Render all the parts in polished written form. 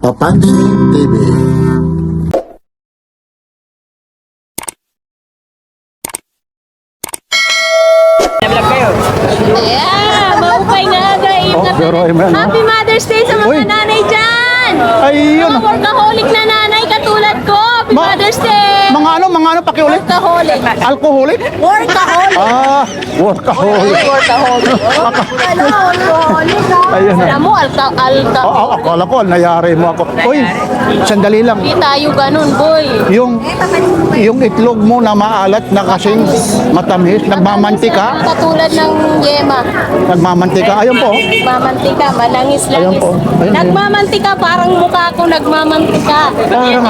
Papansin TV. Yeah, maupay nga guys. pero amen. Happy Mother's Day sa Uy. mga nanay dyan. Ayun. Mga workaholic na nanay katulad ko. Happy Mother's Day. Mga ano pakiulit? Workaholic. Alcoholic? Workaholic. Workaholic. Workaholic. Workaholic. Ayun na. Alam mo, alka. Akala ko, nayari mo ako. Uy, sandali lang. Hindi tayo ganun, boy. Yung itlog mo na maalat na kasing matamis, nagmamantika. Katulad ng yema. Nagmamantika. Ayun po. Nagmamantika, Ayun malangis-langis. po. Ayun. Nagmamantika, parang mukha ko nagmamantika. Parang ano?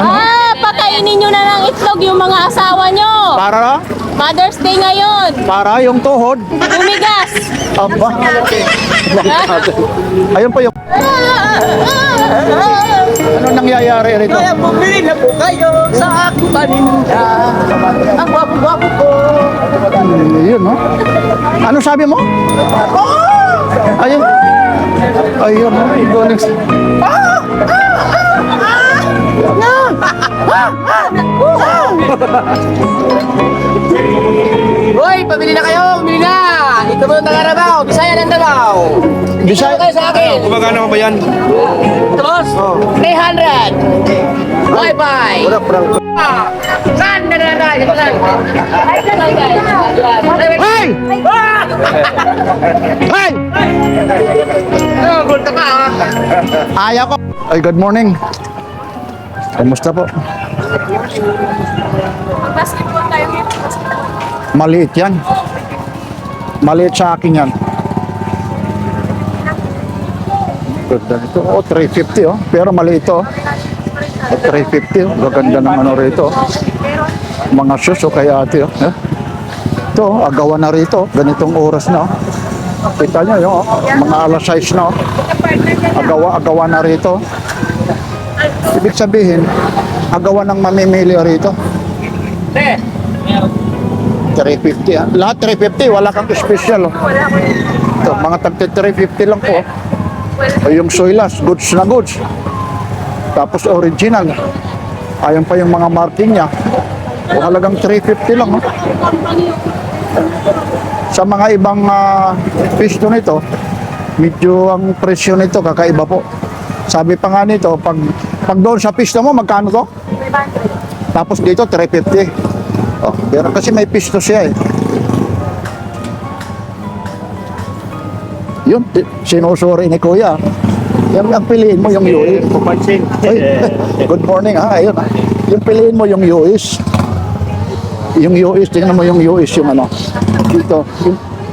Pakainin nyo na ng itlog yung mga asawa nyo. Para Mother's Day ngayon. yung tuhod. Bumigas. Aba. Ayun po yung... Ano nangyayari rito? Kaya bumili na po kayo sa aking paninda. Ang wapo-wapo ko. Yun, no? Ano sabi mo? Ayun. Ayun, no? Idonis. Hoy, pabili na kayo, bumili na. Ito mo yung Tagarabaw, Bisaya ng Davao. Bisaya. Kayo sa akin. Gumagana ba yan? Ito boss, 300. Bye-bye. Saan na na? Ito lang. Hey! Hey! Ano, gulta ka ha? Ayaw ko. Ay, good morning. Kamusta po? Basketball tayo. Maliit yan. Maliit sa akin yan. Ganda nito. 350 oh. Pero maliit oh. 350 oh. Gaganda ng ano rito. Mga shoes oh kay ate oh. Ito, agawan na rito. Ganitong oras na oh. Kita nyo yung mga alas 6 na oh. Agawa na rito. Ibig sabihin, agawan ng mamimili rito. 350 ah. Lahat 350, wala kang special oh. Ito, mga tagti 350 lang po. O yung soylas, goods na goods. Tapos original. Ayan pa yung mga marking niya. O halagang 350 lang oh. Sa mga ibang pisto nito, medyo ang presyo nito kakaiba po. Sabi pa nga nito, pag doon sa pisto mo, magkano to? Tapos dito 350. Oh, pero kasi may pisto siya eh. Yun, sinusuri ni Kuya. Yan ang piliin mo yung US. Good morning ha, ayun ha. Yung piliin mo yung US. Yung US, tingnan mo yung US yung ano.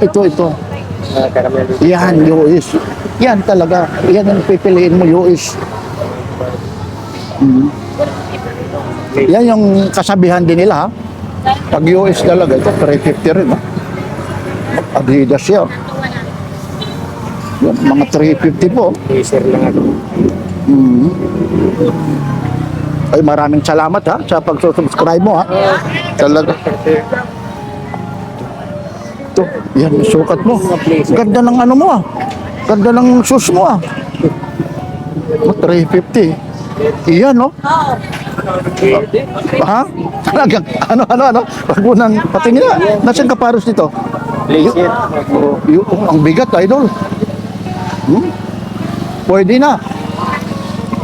Ito. Yan, US. Yan talaga. Yan yung pipiliin mo US. Yan yung kasabihan din nila ha. Pag US talaga, ito 350 rin ha. Adidas yan. Yan, mga 350 po. Ay, maraming salamat ha sa pagsusubscribe mo ha. Talaga. Ito, yan, sukat mo. Ganda ng ano mo ha. Ganda ng shoes mo ha. 350. Iyan no? Ha? Talagang, ano? Wag mo nang patingin na. Nasaan ka paros nito? Ang bigat, idol. Pwede na.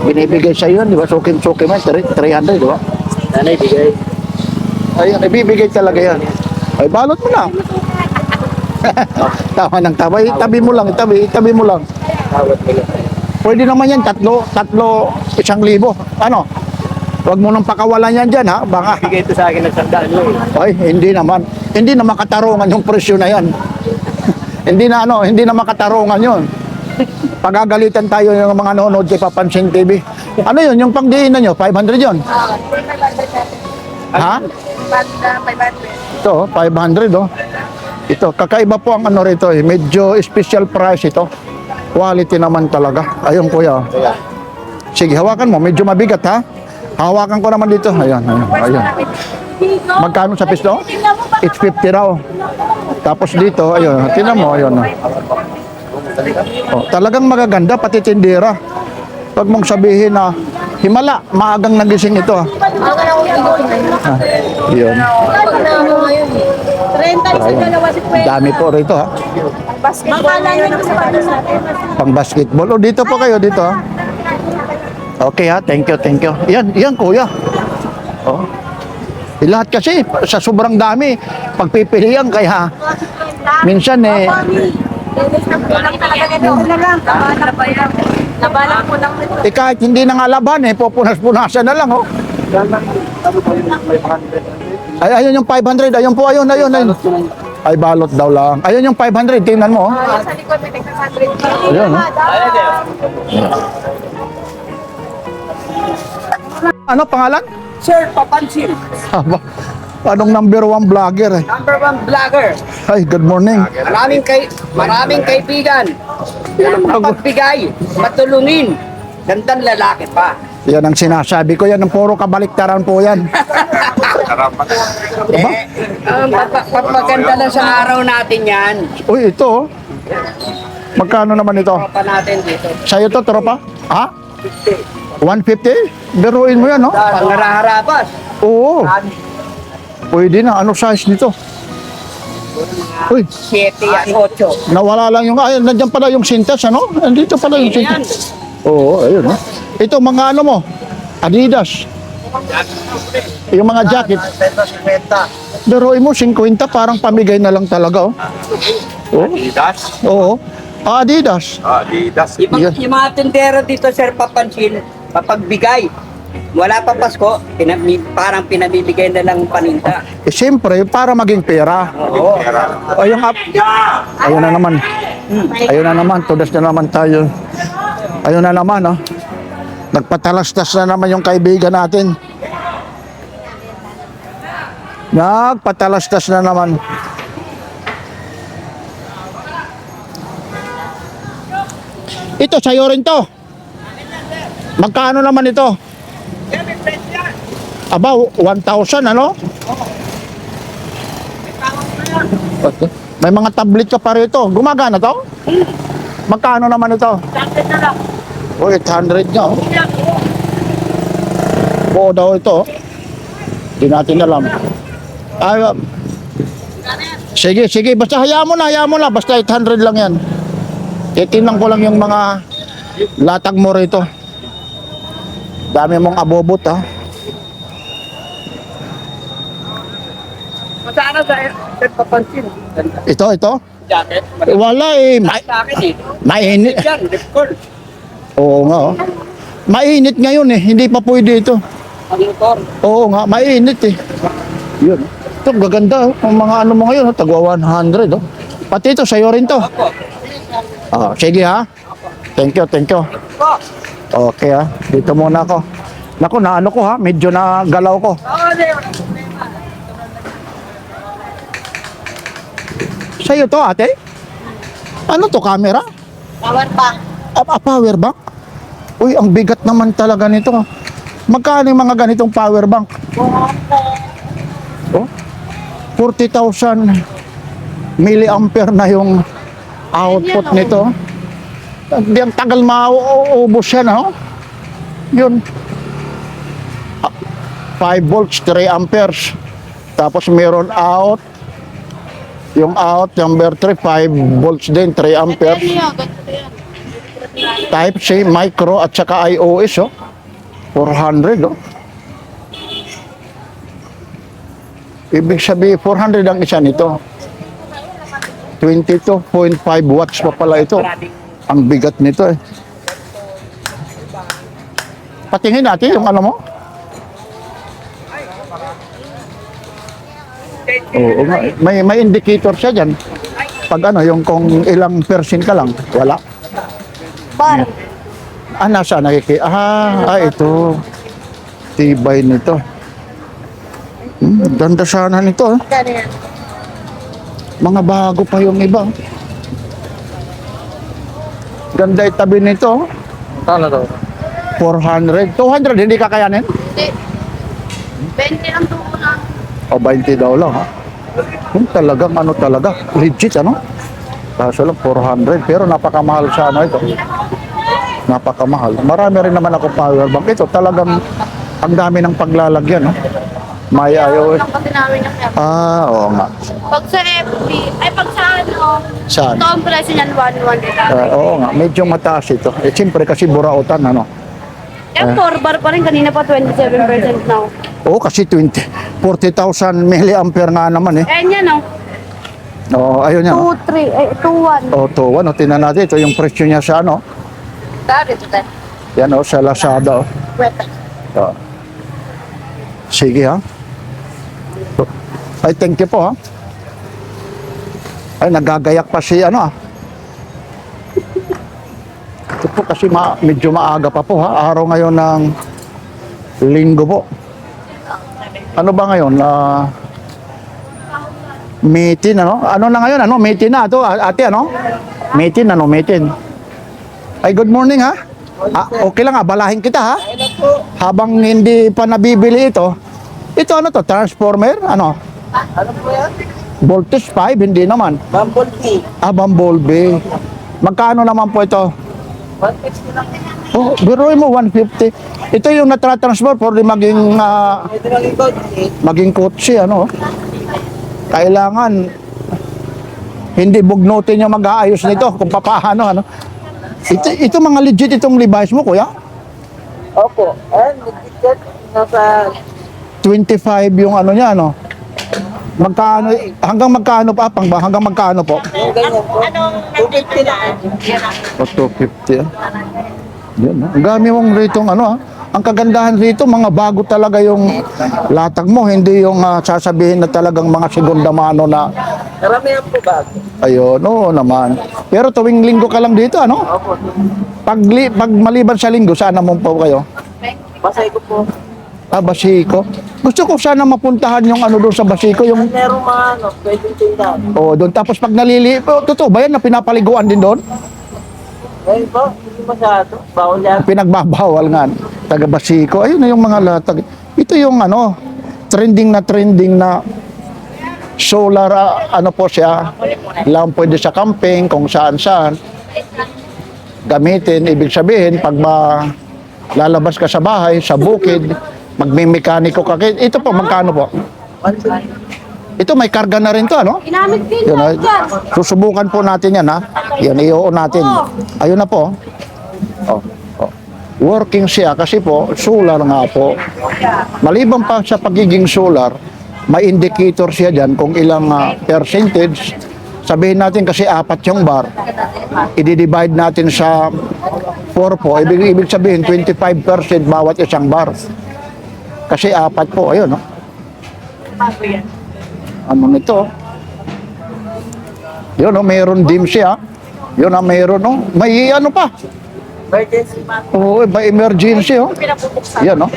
Binibigay sa iyo, di ba? Sukim-sukim man, 300, di ba? Nanay, bigay. Ayun, ibibigay talaga yan. Ay, balot mo na. Tama ng tama. Itabi mo lang. Tawad mo lang. Pwede naman yan, tatlo, 1,000. Ano? Huwag mo nang pakawalan yan dyan, ha? Baka. Bigay ito sa akin ng 100 lang. Ay, hindi naman. Hindi na makatarungan yung presyo na yan. hindi na makatarungan yun. Pagagalitan tayo yung mga nanonood kay Papansin TV. Ano yun? Yung pangdiinan nyo? 500 yun? Ha? Ito, 500 oh. Ito, kakaiba po ang ano rito eh. Medyo special price ito. Quality naman talaga. Ayun kuya. Sige, hawakan mo. Medyo mabigat ha. Hawakan ko naman dito. Ayan. Magkano sa pisto? 850 raw. Tapos dito, ayun. Tingnan mo, ayun. Oh, talagang magaganda, pati tindera. Pag mong sabihin na Himala, maagang nagising ito. Ako na ako ngayon. Yun. Ako na ako ngayon. 30 isang dalawa si Pwede. Dami po rito ha. Basketball na yun sa panos natin. Pang basketball. O dito po kayo, dito ha. Okay ha, thank you, thank you. Yan kuya. Oh. Lahat kasi sa sobrang dami pagpipilian kaya minsan eh Kulang talaga nito. Wala lang. Nabalang ko lang nito. kahit hindi na nga laban eh pupunas-punasan na lang oh. Ay ayun yung 500, ayun po ayun. Ay balot daw lang. Ayun yung 500, tingnan mo oh. Sa likod may nagka-100. Ayun oh. Ano pangalan? Sir Papansin, Aba, anong number 1 vlogger eh? number 1 vlogger. Ay, good morning. Maraming kaibigan. Mapagbigay, matulungin. Gandang lalaki pa. Yan ang sinasabi ko, yan ang puro kabaliktaran po yan. Maganda lang sa araw natin yan. Uy, ito oh. Magkano naman ito? Pa natin dito. Sa'yo to, tropa? Ha? 150? Biruin mo yan, no? Pangaraharabas. Oo. Pwede na. Ano size nito? Uy, 7 yan, 8. nawala lang yung... Ay, nandiyan pala yung sintas, ano? Nandito pala yung Yan. sintas. Oo, ayun, no? Ito, mga ano mo? Adidas. Yung mga jacket. Biruin mo, 50, parang pamigay na lang talaga, oh. Oh. Adidas? Oo. Adidas. Adidas. Yan. Yung mga tindero dito, Sir Papansin, papagbigay. Wala pa Pasko, parang pinabibigay na lang paninda. Eh, siyempre, para maging pera. Oo. Ayun nga. Ayun na naman. Ayun na naman. Tudas na naman tayo. Ayun na naman, oh. Nagpatalastas na naman yung kaibigan natin. Nagpatalastas na naman. Ito, sa'yo rin to. Magkano naman ito? Aba, 1,000 ano? Okay. May mga tablet ka pa rito. Gumagana to? Magkano naman ito? Oh, 800 nga. Oh. Buo daw ito. Hindi natin alam. Ay, sige. Basta hayaan mo na. Basta 800 lang yan. Titingnan ko lang yung mga latag mo rito. Dami mong abobot, ha. Masana Sir Papansin. Ito. Jacket. Wala eh. Sa akin eh. Mainit. Yan, lip curl. Oo nga, oh. Mainit ngayon eh. Hindi pa pwede ito. Ang motor. Oo nga, mainit eh. Yun. Ito, gaganda. Oh. Ang mga ano mo ngayon, oh, tagwa 100. Oh. Pati ito, sa'yo rin to. Opo. Sige ha. Thank you. Po. Okay ha. Dito muna ako. Naku, naano ko ha. Medyo na galaw ko. Oo, Sir. Walang problema. Sa'yo to, ate? Ano to, camera? Power bank. Power bank? Uy, ang bigat naman talaga nito. Magkano yung mga ganitong power bank? Oh, 40,000 milliampere na yung output nito. Hindi ang tagal mauubos yan, oh. Yun. 5 volts, 3 amperes. Tapos meron out. Yung out, number 3, 5 volts din, 3 amperes. Type C, micro, at saka iOS, oh. 400, oh. Ibig sabihin, 400 ang isa nito. 22.5 watts pa pala ito. Ang bigat nito, eh. Patingin natin yung ano mo. Oo nga. May indicator siya dyan. Pag ano, yung kung ilang percent ka lang, wala. Bar. Nasa ito. Tibay nito. Ganda sana nito. Magkano yan? Mga bago pa yung iba. Ganda itabi nito. Tala daw. 400. 200, hindi kakayanin? Hindi. 20 ang tubo na. O 20 daw lang, ha? Talagang ano talaga. Legit, ano? Kaso lang 400. Pero napakamahal sana ito. Napakamahal. Marami rin naman ako power bank. Ito talagang ang dami ng paglalagyan, no? May ayaw. Lang kasi namin yung app. Oo nga. Pag sa FB, ay pag sa ano, Saan? ito ang presyo niyan, 1,100. Oo nga, medyo mataas ito. Siyempre kasi burautan, ano? Yung 4 bar pa rin, kanina pa 27% now. Oo, kasi 40,000 milliampere nga naman eh. Ayan yan, oh. Oo, ayun yan. 2,1. Oo, to, ano, tingnan natin. Ito yung presyo niya sa ano. Dari ito tayo. Yan, oh, sa Lazada, oh. Weta. Oo. Sige, ha? Ay, thank you po, ha? Ay, nagagayak pa si, ano, ah. Ito po kasi medyo maaga pa po, ha? Araw ngayon ng linggo po. Ano ba ngayon? May 10, ano? Ano na ngayon? Ano? May 10 na ito, ate, ano? May 10, ano? May 10. Ay, good morning, ha? Okay lang, balahin kita, ha? Habang hindi pa nabibili ito, ano to? Transformer? Ano? Ano po yan? Voltage 5? Hindi naman. Bumblebee. Bumblebee. Magkano naman po ito? 150 lang. Oh, biruin mo, 150. Ito yung natratransfer for di maging, Ito lang yung kotse. maging kotse, ano? Kailangan hindi bugnutin yung mag-aayos nito kung papaano, ano? Ito mga legit itong Levi's mo, kuya? Opo. Nag-ticket. Nasa 25 yung ano niya, ano? Magkano, hanggang magkano pa? Hanggang magkano po? yung ganyan po. 250 lang. O, 250. Yan, ah. Ang dami mong rito, ano, ah. Ang kagandahan rito, mga bago talaga yung latag mo, hindi yung sasabihin na talagang mga segunda mano na, Karamihan po bago. ayun, oo naman. Pero tuwing linggo ka lang dito, ano? Opo. Pag maliban sa linggo, saan naman po kayo? Pasay ko po. Basiko. Gusto ko sana mapuntahan yung ano doon sa Basiko, yung Merong mga pwedeng tindahan. doon. Tapos pag totoo ba yan na pinapaliguan din doon? Ngayon po, hindi masyado. Bawal yan. Pinagbabawal nga. Taga Basiko. Ayun na yung mga latag. Ito yung ano, trending na solar, ano po siya. Lang pwede sa camping, kung saan-saan. Gamitin, ibig sabihin, pag lalabas ka sa bahay, sa bukid, magme-mekaniko ka. Ito po, magkano po? 150. Ito, may karga na rin to, ano? Ginamit din Yun, yan dyan. susubukan po natin yan, ha? Yan, i-on natin. Ayun na po. Oh, oh. Working siya kasi po, solar nga po. Maliban pa sa pagiging solar, may indicator siya dyan kung ilang percentage. Sabihin natin kasi 4 yung bar. I-divide natin sa 4 po. Ibig sabihin, 25% bawat isang bar. Kasi 4 po. Ayun, no? Ano nito? Yun, no? Mayroon dim siya. Yun, mayroon, no? May ano pa? Emergency. Oo, by emergency, oh. Yan, no?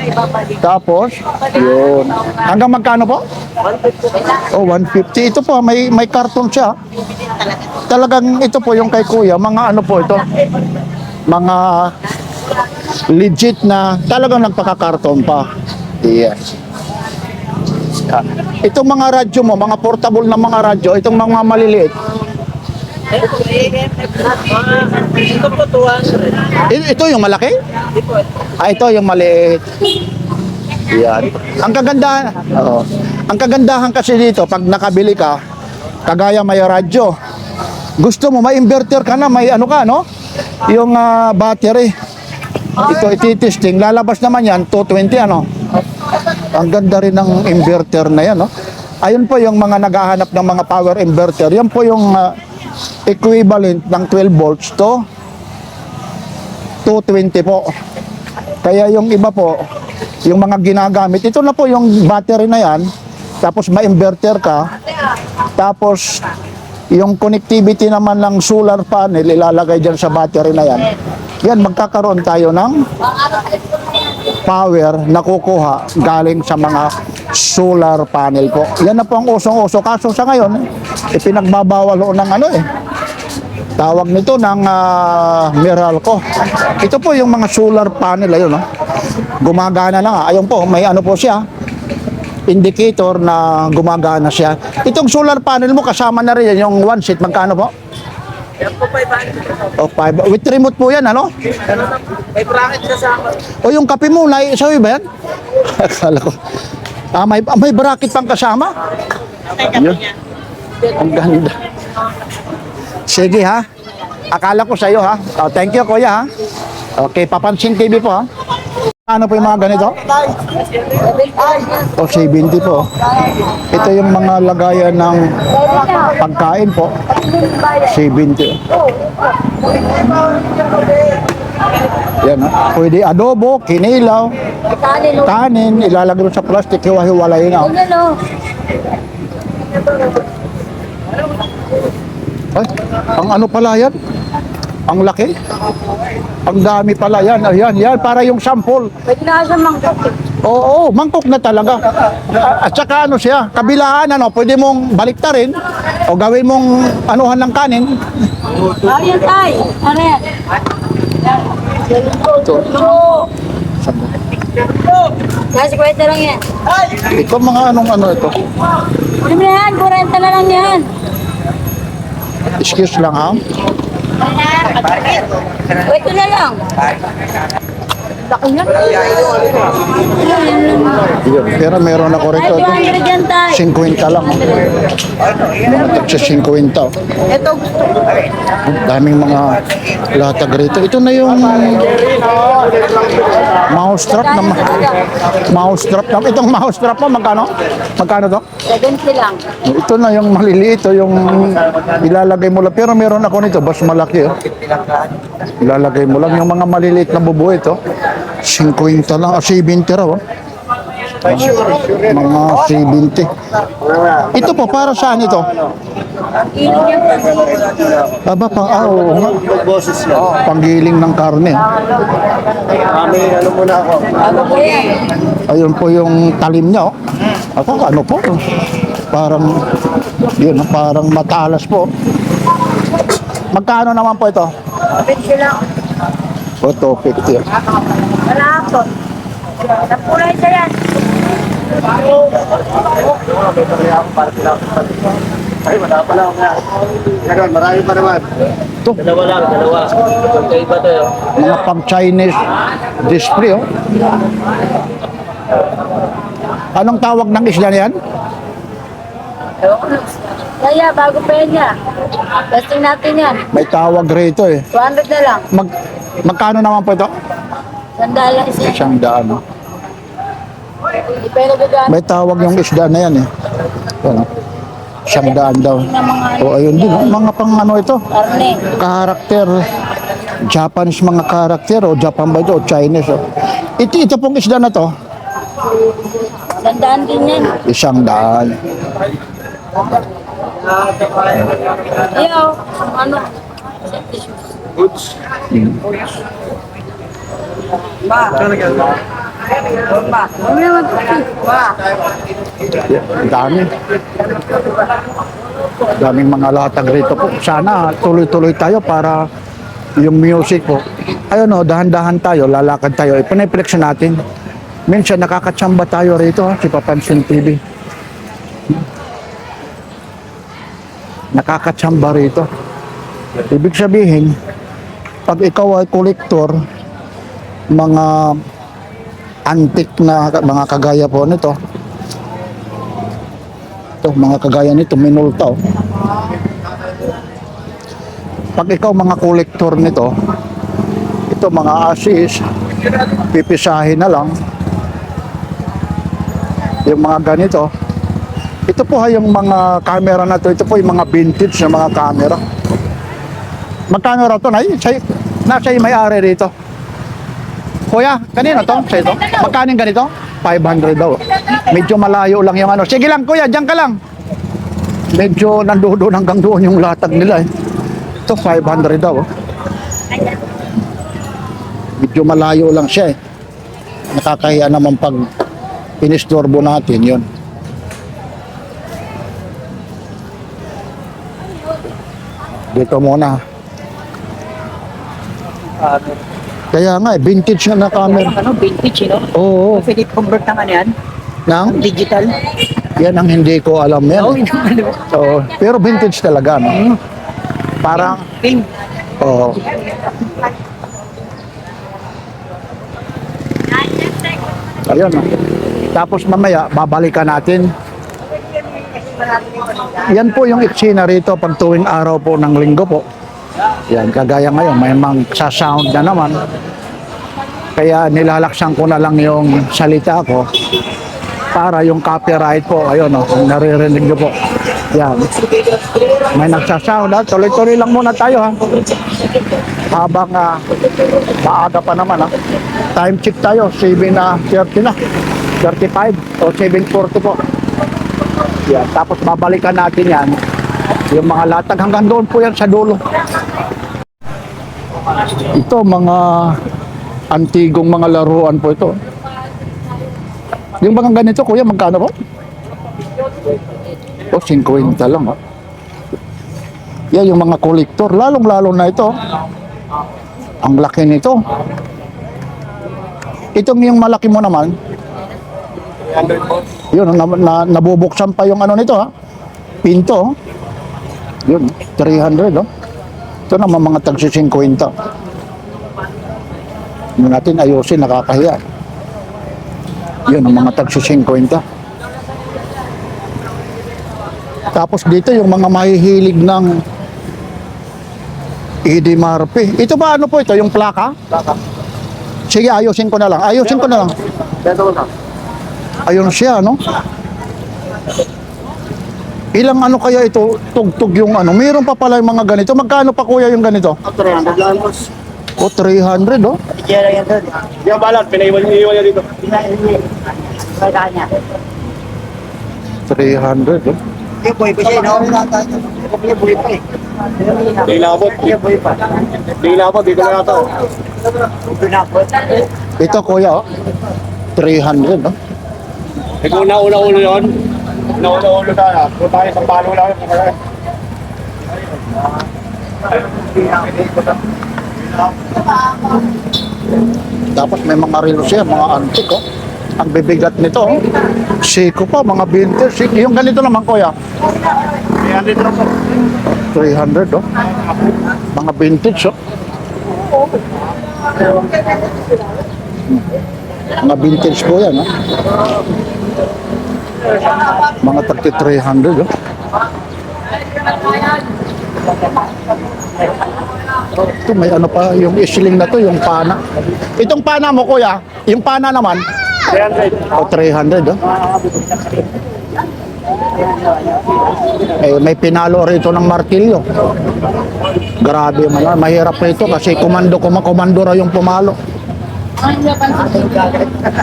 Tapos, yun. Hanggang magkano po? 150. Oh, 150. Ito po, may karton siya. Talagang ito po yung kay kuya, mga ano po ito? Mga legit na talagang nagpakakarton pa. Yes. Itong mga radyo mo, mga portable na mga radyo, itong mga maliliit. Ito po, 200. Ito yung malaki? Hindi po. Ito yung maliit. Yan. Ang kagandahan, ang kagandahan kasi dito, pag nakabili ka, kagaya may radyo, gusto mo, may inverter ka na, may ano ka, no? Yung battery. Ito, ititesting. Lalabas naman yan, 220, ano? Ang ganda rin ng inverter na yan, no? Ayun po yung mga naghahanap ng mga power inverter. Yan po yung equivalent ng 12 volts to 220 po. Kaya yung iba po, yung mga ginagamit, ito na po yung battery na yan, tapos may inverter ka, tapos yung connectivity naman ng solar panel, ilalagay dyan sa battery na yan. Yan, magkakaroon tayo ng power na kukuha galing sa mga solar panel po. Yan na po ang usong-uso. Kaso sa ngayon, ipinagbabawal ho ng ano tawag nito ng Meralco. Ito po yung mga solar panel, ayun, no? Gumagana na nga. Ayun po, may ano po siya, indicator na gumagana siya. Itong solar panel mo, kasama na rin yung one seat. Magkano po? Yan po 500. O, 5. With remote po yan, ano? May bracket kasama. O, yung kape mo, sa'yo ba yan? Akala ko. May bracket pang kasama? Yun. Ang ganda. Sige ha. Akala ko sa'yo ha. Oh, thank you kuya ha. Okay, Papansin TV po ha. Ano po yung mga ganito? O, 70 po. Ito yung mga lagayan ng pagkain po. 70. Yan ha. Pwede adobo, kinilaw, kanin, ilalagay mo sa plastic, hiwa-hiwalay na. Ay, ang ano pala yan? Ang laki. Ang dami pala yan. Ayan, para yung sample. Pwede na siya mangkok. Oo, mangkok na talaga. At saka ano siya, kabilaan, pwede mong baliktarin o gawin mong anuhan ng kanin. Ayan tay. Ano yan? Ito. Kasi kwenta lang yan. Ito mga ano ito. Ano mo na yan? 40 na lang yan. Excuse lang ha. Ito na lang. Laki yan. Pero meron ako Ay, rito. 200 yan tay. 50 lang. Sa 50. Ito gusto ko. Daming mga latag rito. Ito na yung mousetrap na mousetrap na. Itong mousetrap mo magkano? Magkano to? 70 lang. Ito na yung maliliit, ito yung ilalagay mo lang. Pero meron ako nito, bas malaki. Ilalagay mo lang yung mga maliliit na bubuo ito. 50 lang, 70 raw. Mga 70. Ito po, para saan ito? Kilo niya kasi. Aba, oo nga. Panggiling ng karne. Ano po yan? Ayun po yung talim niya. Ako, ano po? Parang matalas po. Magkano naman po ito? 50 lang. O, 250. Wala ako. Napulay siya yan. Marami pa naman. Ito, Dalawa. Magkaiba to yun. mga pang-Chinese display. Oh. Anong tawag ng isla na yan? Kaya, bago pa yan niya. Testing natin yan. May tawag rito eh. 200 na lang. Magkano naman po ito? Sandala isa. 100. Oh. Hindi pa yung nagagaan. May tawag yung isda na yan eh. Ano? 100 daw. O ayun din, oh. Mga pang ano ito. Karne. Karakter. Japanese mga karakter o Japan ba ito o Chinese. Oh. Ito pong isda na to. Sandaan din yan. 100. Ayaw. Ano? Ba? Ba? Ano naman ito? Ba? Dami. Daming mga latag rito po. Sana tuloy-tuloy tayo para yung music po. Ayun o, dahan-dahan tayo, lalakad tayo. Ipiniplex natin. Minsan nakakatsamba tayo rito, si Papansin TV. Nakakatsamba rito. Ibig sabihin, pag ikaw ay kolektor, mga antik na mga kagaya po nito, ito, mga kagaya nito, minulta. Oh. Pag ikaw mga kolektor nito, ito mga asis, pipisahin na lang. Yung mga ganito, ito po ay yung mga camera na to, ito po yung mga vintage na mga camera. Magkano raw to? Nasa yung may-ari rito. Kuya, kanino to? Sa ito? Magkano yung ganito? 500 daw. Medyo malayo lang yung ano. Sige lang kuya, dyan ka lang. Medyo nandoon hanggang doon yung latag nila eh. Ito 500 daw. Medyo malayo lang siya eh. Nakakahiya naman pag inistorbo natin yun. Dito muna. Kaya nga, vintage na camera. Ano, vintage, no? Oo. Pwede convert naman yan. Nang, Digital. yan ang hindi ko alam yan. Oo, Oo, pero vintage talaga. No? Parang, Pink. oh, ayun. Oh. Tapos mamaya, babalikan natin. Yan po yung eksena rito pag tuwing araw po ng linggo po. Yan, kagaya ngayon, may magsa-sound na naman. Kaya nilalaksan ko na lang yung salita ko para yung copyright po, ayun o, kung naririnig nyo po. Yan. May nagsa-sound ha. Tuloy-tuloy lang muna tayo ha. Habang maaga pa naman ha. Time check tayo, 7:30 na. 35 o 7:40 po. Yan. Tapos babalikan natin yan. Yung mga latag hanggang doon po yan sa dulo. Ito mga antigong mga laruan po ito. Yung mga ganito kuya, magkano po? O 50 lang. Oh. Yan yung mga kolektor. Lalong-lalo na ito. Ang laki nito. Itong yung malaki mo naman. Yun, nabubuksan pa yung ano nito ha. Pinto. Yun, 300 oh. Ito naman mga tagsi 50. Hindi natin ayusin, nakakahiya. Yun, ang mga tagsi 50. Tapos dito yung mga mahihilig ng Eddie Murphy. Ito ba ano po ito? Yung plaka? Plaka. Sige, ayusin ko na lang. Ayusin ko na lang. Beto na. Ayun siya, no? Ilang ano kaya ito, tugtog yung ano? Mayroon pa pala yung mga ganito. Magkano pa kuya yung ganito? 300 lang, boss. O, 300, oh. Kaya yan doon. Di ba balat? Pinaiwan niya dito. 300, oh. Yung boy pa siya, no? Yung boy pa eh. Di labot. Yung boy pa. Di labot, dito na ito. Pinapot. Ito kuya, oh. 300, oh. Eh kung nauna-ulo yun, nauna-ulo na. Kung tayo sa palo lang yun. Tapos may mga relo siya, mga antique, oh. Ang bibigat nito, oh. Siko pa, mga vintage. Yung ganito naman, kuya. 300 lang po. 300, oh. Mga vintage, oh. Mga vintage po yan, oh. Mga 300, oh. Ito, may ano pa, yung isling na to, yung pana. Itong pana mo, kuya, yung pana naman, 300. o 300, oh. May pinalo rito ng martilyo. Grabe man, mahirap rito kasi komando raw yung pumalo.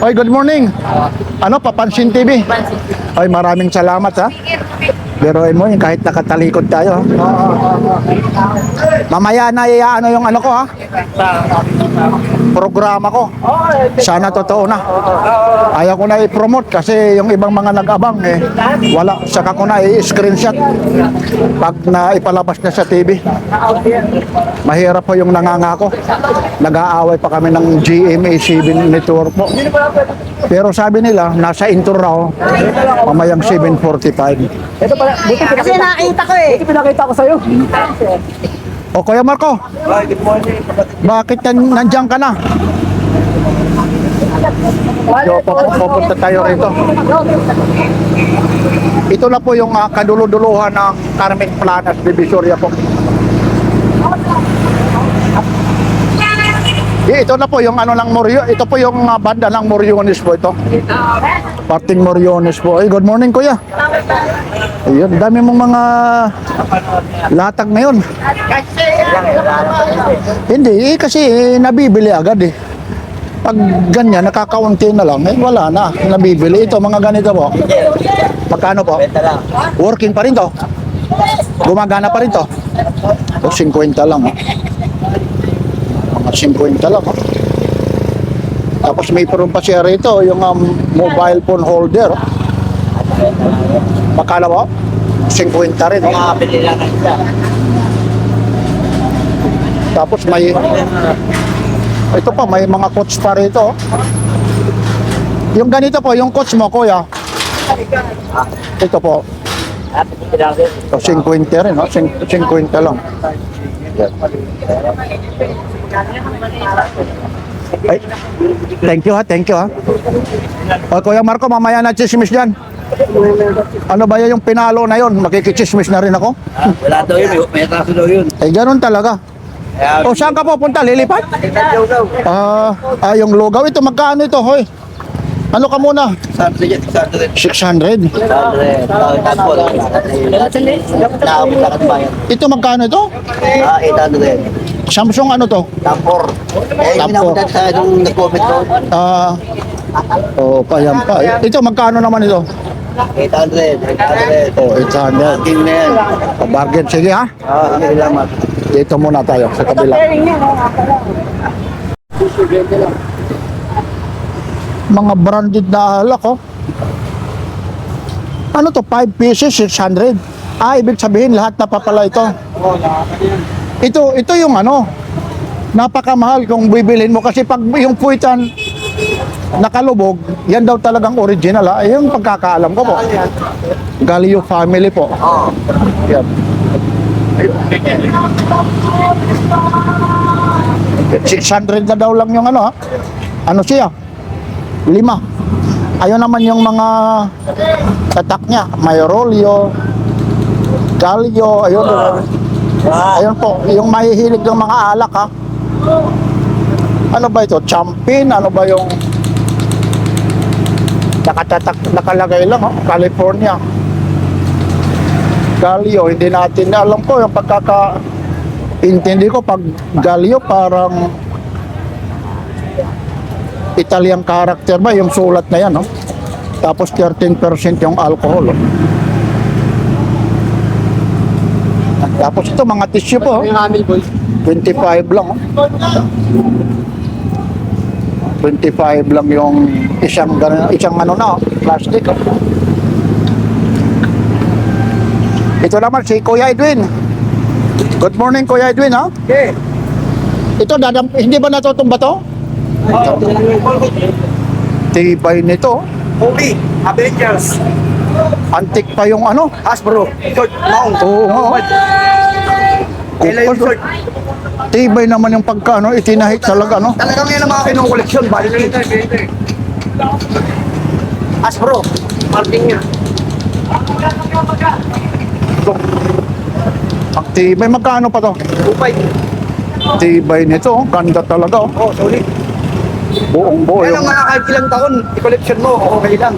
Oy, good morning. Ano, Papansin TV? Oy, maraming salamat ha. Biruin mo, kahit nakatalikod tayo. Mamaya na ano yung ano ko ha. Programa ko. Sana totoo na. Ayaw ko na i-promote kasi yung ibang mga nag-abang wala. Saka ko na i-screenshot pag na ipalabas na sa TV. Mahirap po yung nangangako. Nag-aaway pa kami ng GMA7 network po. Pero sabi nila, nasa intro raw, mamayang 7:45. Ito pala, Kasi nakita ko eh. pinakita ko sa'yo. O Kuya Marco, Hi, good morning. bakit nandiyan ka na? Yo, pupunta tayo rito. Ito na po yung kaduluduluhan ng Carmen Planas, Divisoria po. Ito na po yung ano ng Morio. Ito po yung banda ng Moriones po ito. Parting Moriones po. Ay, good morning kuya. Ayun, dami mong mga latag ngayon. Hindi, kasi nabibili agad eh. Pag ganyan, nakakaunti na lang, wala na, nabibili. Ito, mga ganito po. Magkano po? Working pa rin to? Gumagana pa rin to? O, 50 lang. Mga 50 lang. Tapos may parang pa siya rito, yung mobile phone holder. Magkano po? 50 rin. Makakabili lang siya. Tapos may ito pa, may mga coach pa rito. Yung ganito po, yung coach mo, kuya. Ito po. O 50 rin, no? 50 lang. Yan. Ay, thank you ha. O, Kuya Marco, mamaya na chismis dyan. Ano ba yung pinalo na yon? Makikichismis na rin ako. Wala daw yun, may kaso daw yun. Eh, ganun talaga. O, saan ka pupunta? Lilipat? Yung lugaw. Ito, magkano ito, hoy? Ano ka muna? 600. Ito, magkano ito? 800. Samsung ano to? Tampor. Eh, Tampor. ginamit sa nung nag-comment doon. Payan pa. Ito, magkano naman ito? 800. 800. King na yan. Bargain. Sige ha. Salamat. Dito muna tayo sa kabila. Mga branded na alak, oh. Ano to? 5 pieces, 600. Ibig sabihin lahat na pa pala ito. Ito yung ano, napakamahal kung bibilhin mo kasi pag yung puwitan nakalubog, yan daw talagang original ha. Yung pagkakaalam ko po. Galio family po. Yan. 600 na daw lang yung ano ha. Ano siya? 5. Ayun naman yung mga tatak niya. May Rolio, Galio, ayun. Ayun po, yung mahihilig ng mga alak ha. Ano ba ito? Champagne? Ano ba yung nakalagay lang oh? California. Galio, hindi natin alam po yung intindi ko pag Galio parang Italian character ba yung sulat na yan, no? Tapos 13% yung alcohol. Oh. Tapos ito mga tissue po. 25 lang. Oh. 25 lang yung isang ano na, oh, plastic. Oh. Ito naman si Kuya Edwin. Good morning Kuya Edwin, ha? Okay. Ito hindi ba natutumba to? Tibay nito. Holy Avengers. Antik pa yung ano. Hasbro. Short mount. Oo nga. Kailan yung short? Tibay naman yung pagkano, itinahit talaga, no? Talagang yan ang mga kinukoleksyon. Bali Hasbro. Marking niya. Ang tibay, magkano pa to? 2.5. Tibay nito, ganda talaga. Oh. Solid. Buong buo Yan yung... ang mga kahit ilang taon, i-collection mo, okay lang.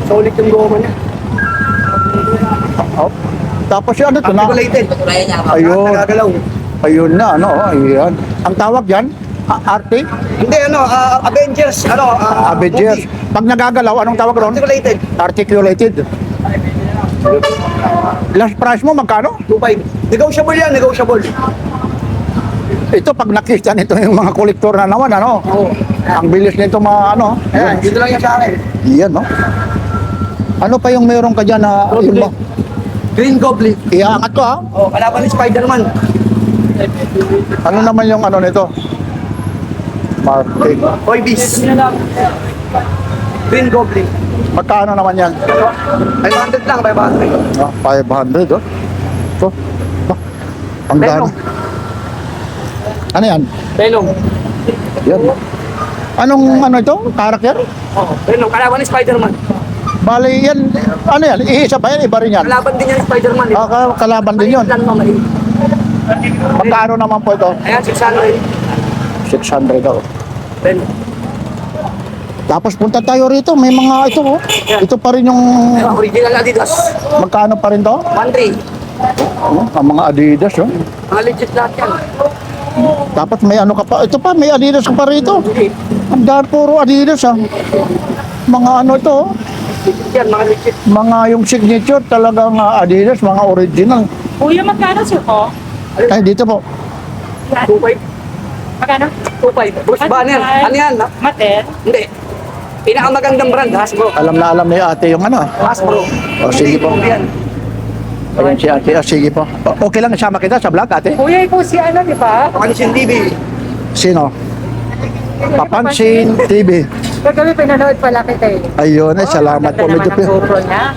Solid yung goma niya. Oh. Tapos yung ano to na? Articulated. Ayun. Nagagalaw. Ayun na, ano? Ayan. Ang tawag yan? Arte? Hindi, Avengers, Avengers. movie. Pag nagagalaw, anong tawag ron? Articulated. Articulated. Last price mo, magkano? 2.5. Negotiable yan, negotiable. Ito, pag nakita nito yung mga kolektor na naman, ano? Oo. Ang bilis nito ano? Ayan, dito lang yan sa akin. Yan, no? Ano pa yung meron ka dyan na... yung ba? Green Goblin. Iangat ko, ha? Oh, kalaban ni Spider-Man. Ano naman yung ano nito? Marketing. Toy Biz. Green Goblin. Magkano naman yan? 500 lang, 500. 500, oh. Ito. Ang Venom. dami. Ano yan? Venom. Yan. Anong ano ito? Character? Oh, Venom. Kalaban ni Spider-Man. Bali yan. Ano yan? Iisa ba yan? Iba rin yan? Kalaban din yan ni Spider-Man. Kalaban din yun. Lang mamali. Magkano naman po ito? Ayan, 600. 600 daw. Venom. Tapos punta tayo rito. May mga ito, oh. Ito pa rin yung... Ayan, original Adidas. Magkano pa rin to? 1.3. Ang mga Adidas, oh. Mga legit lahat yan. Tapos may ano ka pa. Ito pa, may Adidas ka pa rito. Ang dahil puro Adidas, ah. Mga ano ito, oh. Yan, mga legit. Mga yung signature talagang Adidas, mga original. Kuya, magkano sir ko? Ay, dito po. 2.5. Magkano? 2.5. Bruce Banner. Ano yan? Mater? Hindi. Pinakamagandang brand, Hasbro. Alam na ate yung ano. Hasbro. Sige po. Yan. Ayan si ate. Sige po. Okay lang isama kita sa vlog, ate? Kuya, ikaw si ano, di ba? Papansin TV. Sino? Papansin TV. Kagabi pinanood pala kita eh. Ayun, salamat po. Medyo GoPro niya.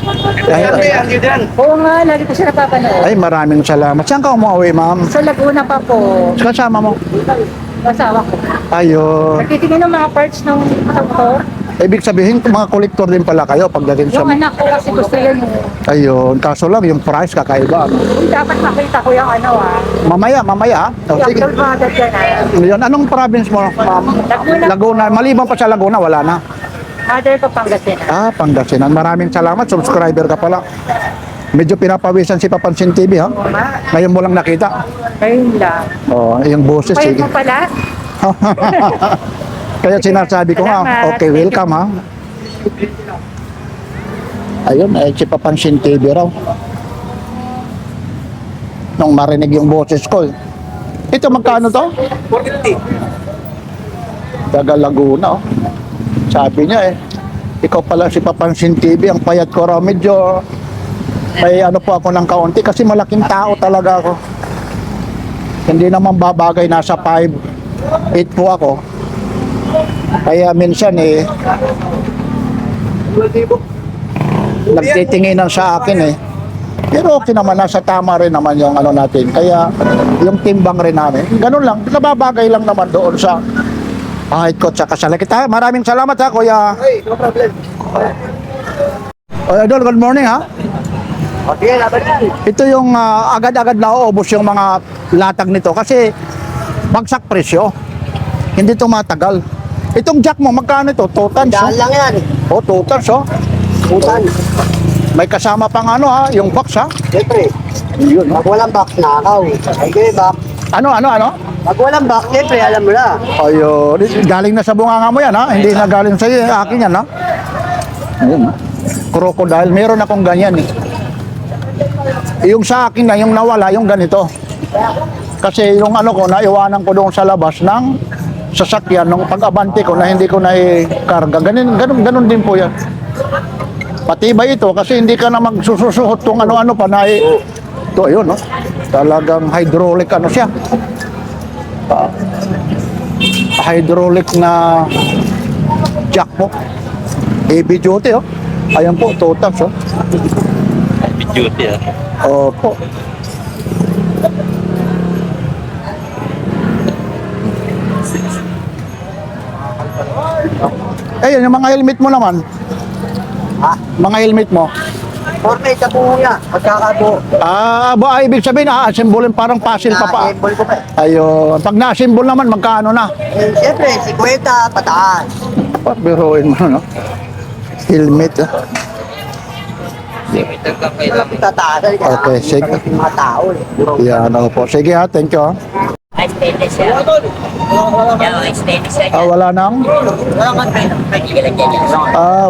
Oo nga, lagi ko siya napapanood. Ay, maraming salamat. Saan ka umuwi, ma'am? Sa Laguna pa po. Kasama mo? Asawa ko. Ayun. Nagtitingin ng mga parts ng motor. Ibig sabihin, mga kolektor din pala kayo pagdating sa... Yung anak ko kasi gusto yan eh. Ayun. Kaso lang, yung price kakaiba. Dapat makita ko yung ano ah. Mamaya. O, Yung sige. product yan ah. Yun, anong province mo, ma'am? Laguna. Maliban pa sa Laguna, wala na. Mother ko Pangasinan. Pangasinan. Maraming salamat. Subscriber ka pala. Medyo pinapawisan si Papansin TV, ha? Ngayon mo lang nakita. Ayun lang. Oh, yung boses. Payag Sige. mo pala. Kaya sinasabi ko nga, Salamat. okay, welcome, ha? Ayun, si Papansin TV raw. Nung marinig yung boses ko. Ito, magkano to? 450. Taga Laguna, oh. Sabi niya ikaw pala si Papansin TV, ang payat ko raw. Medyo may ano po ako ng kaunti kasi malaking tao talaga ako. Hindi naman babagay, nasa 5'8" po ako. Kaya minsan nagtitinginan sa akin Pero okay naman, nasa tama rin naman yung ano natin. Kaya yung timbang rin namin. Ganun lang, nababagay lang naman doon sa height ko tsaka sa laki. Maraming salamat ha, Kuya. Hey, no problem. Idol, good morning ha. Okay, laban yan. Ito yung agad-agad nauubos yung mga latag nito kasi bagsak presyo. Hindi tumatagal. Itong jack mo, magkano ito? 2 tons? Daan lang yan. 2 tons, oh. Utan. May kasama pang ano ha, yung box ha. Siyempre, Yun, pag walang box, nakaw. Ay, kayo box. Ano? Pag walang box, siyempre, alam mo na. Ayun, galing na sa bunganga mo yan ha. Hindi na galing sa iyo, akin yan ha. Ayun, ha? Crocodile, meron akong ganyan Yung sa akin na, yung nawala, yung ganito. Kasi yung ano ko, naiwanan ko doon sa labas ng sasakyan nung pag-abante ko na hindi ko na i-karga. Ganun din po yan. Patibay ito kasi hindi ka na magsususuhot kung ano-ano pa na ito, ayun, no? Talagang hydraulic ano siya. Hydraulic na jack po. Heavy duty, oh. Ayan po, 2 tons, oh. Heavy duty, Opo. Ayun, yung mga helmet mo naman. Ha? Mga helmet mo. 4 sa buho niya. Pagkakabuo. Ibig sabihin, assemble parang puzzle pa pa. Assemble ko pa eh. Ayun, pag na-assemble naman, magkano na? Siyempre, 50 pataas. Biruin mo, no? Helmet, Tataas. Okay, sige. Mga tao eh. Yan, ako po. Sige ha, thank you ha. Stainless siya. Yan, stainless siya. Wala na. Wala kang pagkikilan dyan.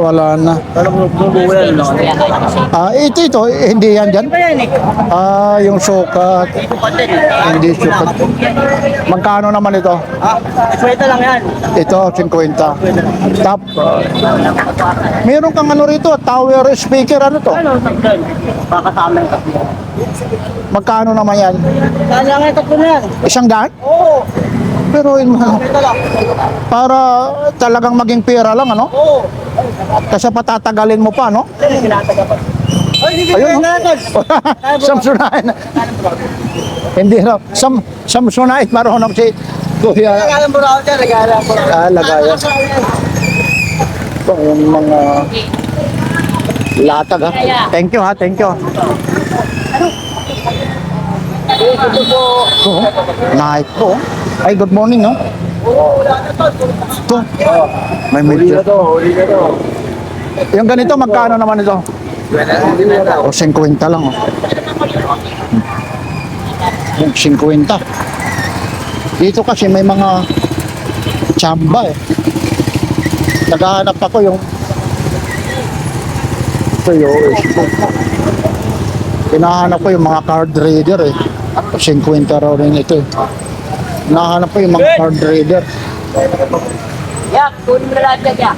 Wala na. Ito, hindi yan dyan. Yung sukat. Hindi sukat. Magkano naman ito? Swelta lang yan. Ito, 50. Top. Meron kang ano rito, tower speaker, ano to? Pakasama yung Magkano naman yan? Kaya nga ito po na yan. 100? Oo. Pero Ito lang. para talagang maging pera lang, ano? Oo. Kasi patatagalin mo pa, no? Ay, hindi Ayun, ko no? natin. Samsonite. Hindi raw. Samsonite marunong si Kuya. Nagalang mo na ako dyan. Nagalang mo na ako. Lagayan. Ito yung mga latag, ha? Thank you, ha? Thank you. Night po. Ay, good morning, no? Ito. May medyo. Huli na to. Yung ganito, magkano naman ito? O, 50 lang, oh. 50. Dito kasi may mga tsamba, Naghahanap ako yung ito yung hinahanap ko yung mga card reader, 50 raw rin ito, hinahanap ko yung mga card reader. Yak, kunin mo na lahat yan.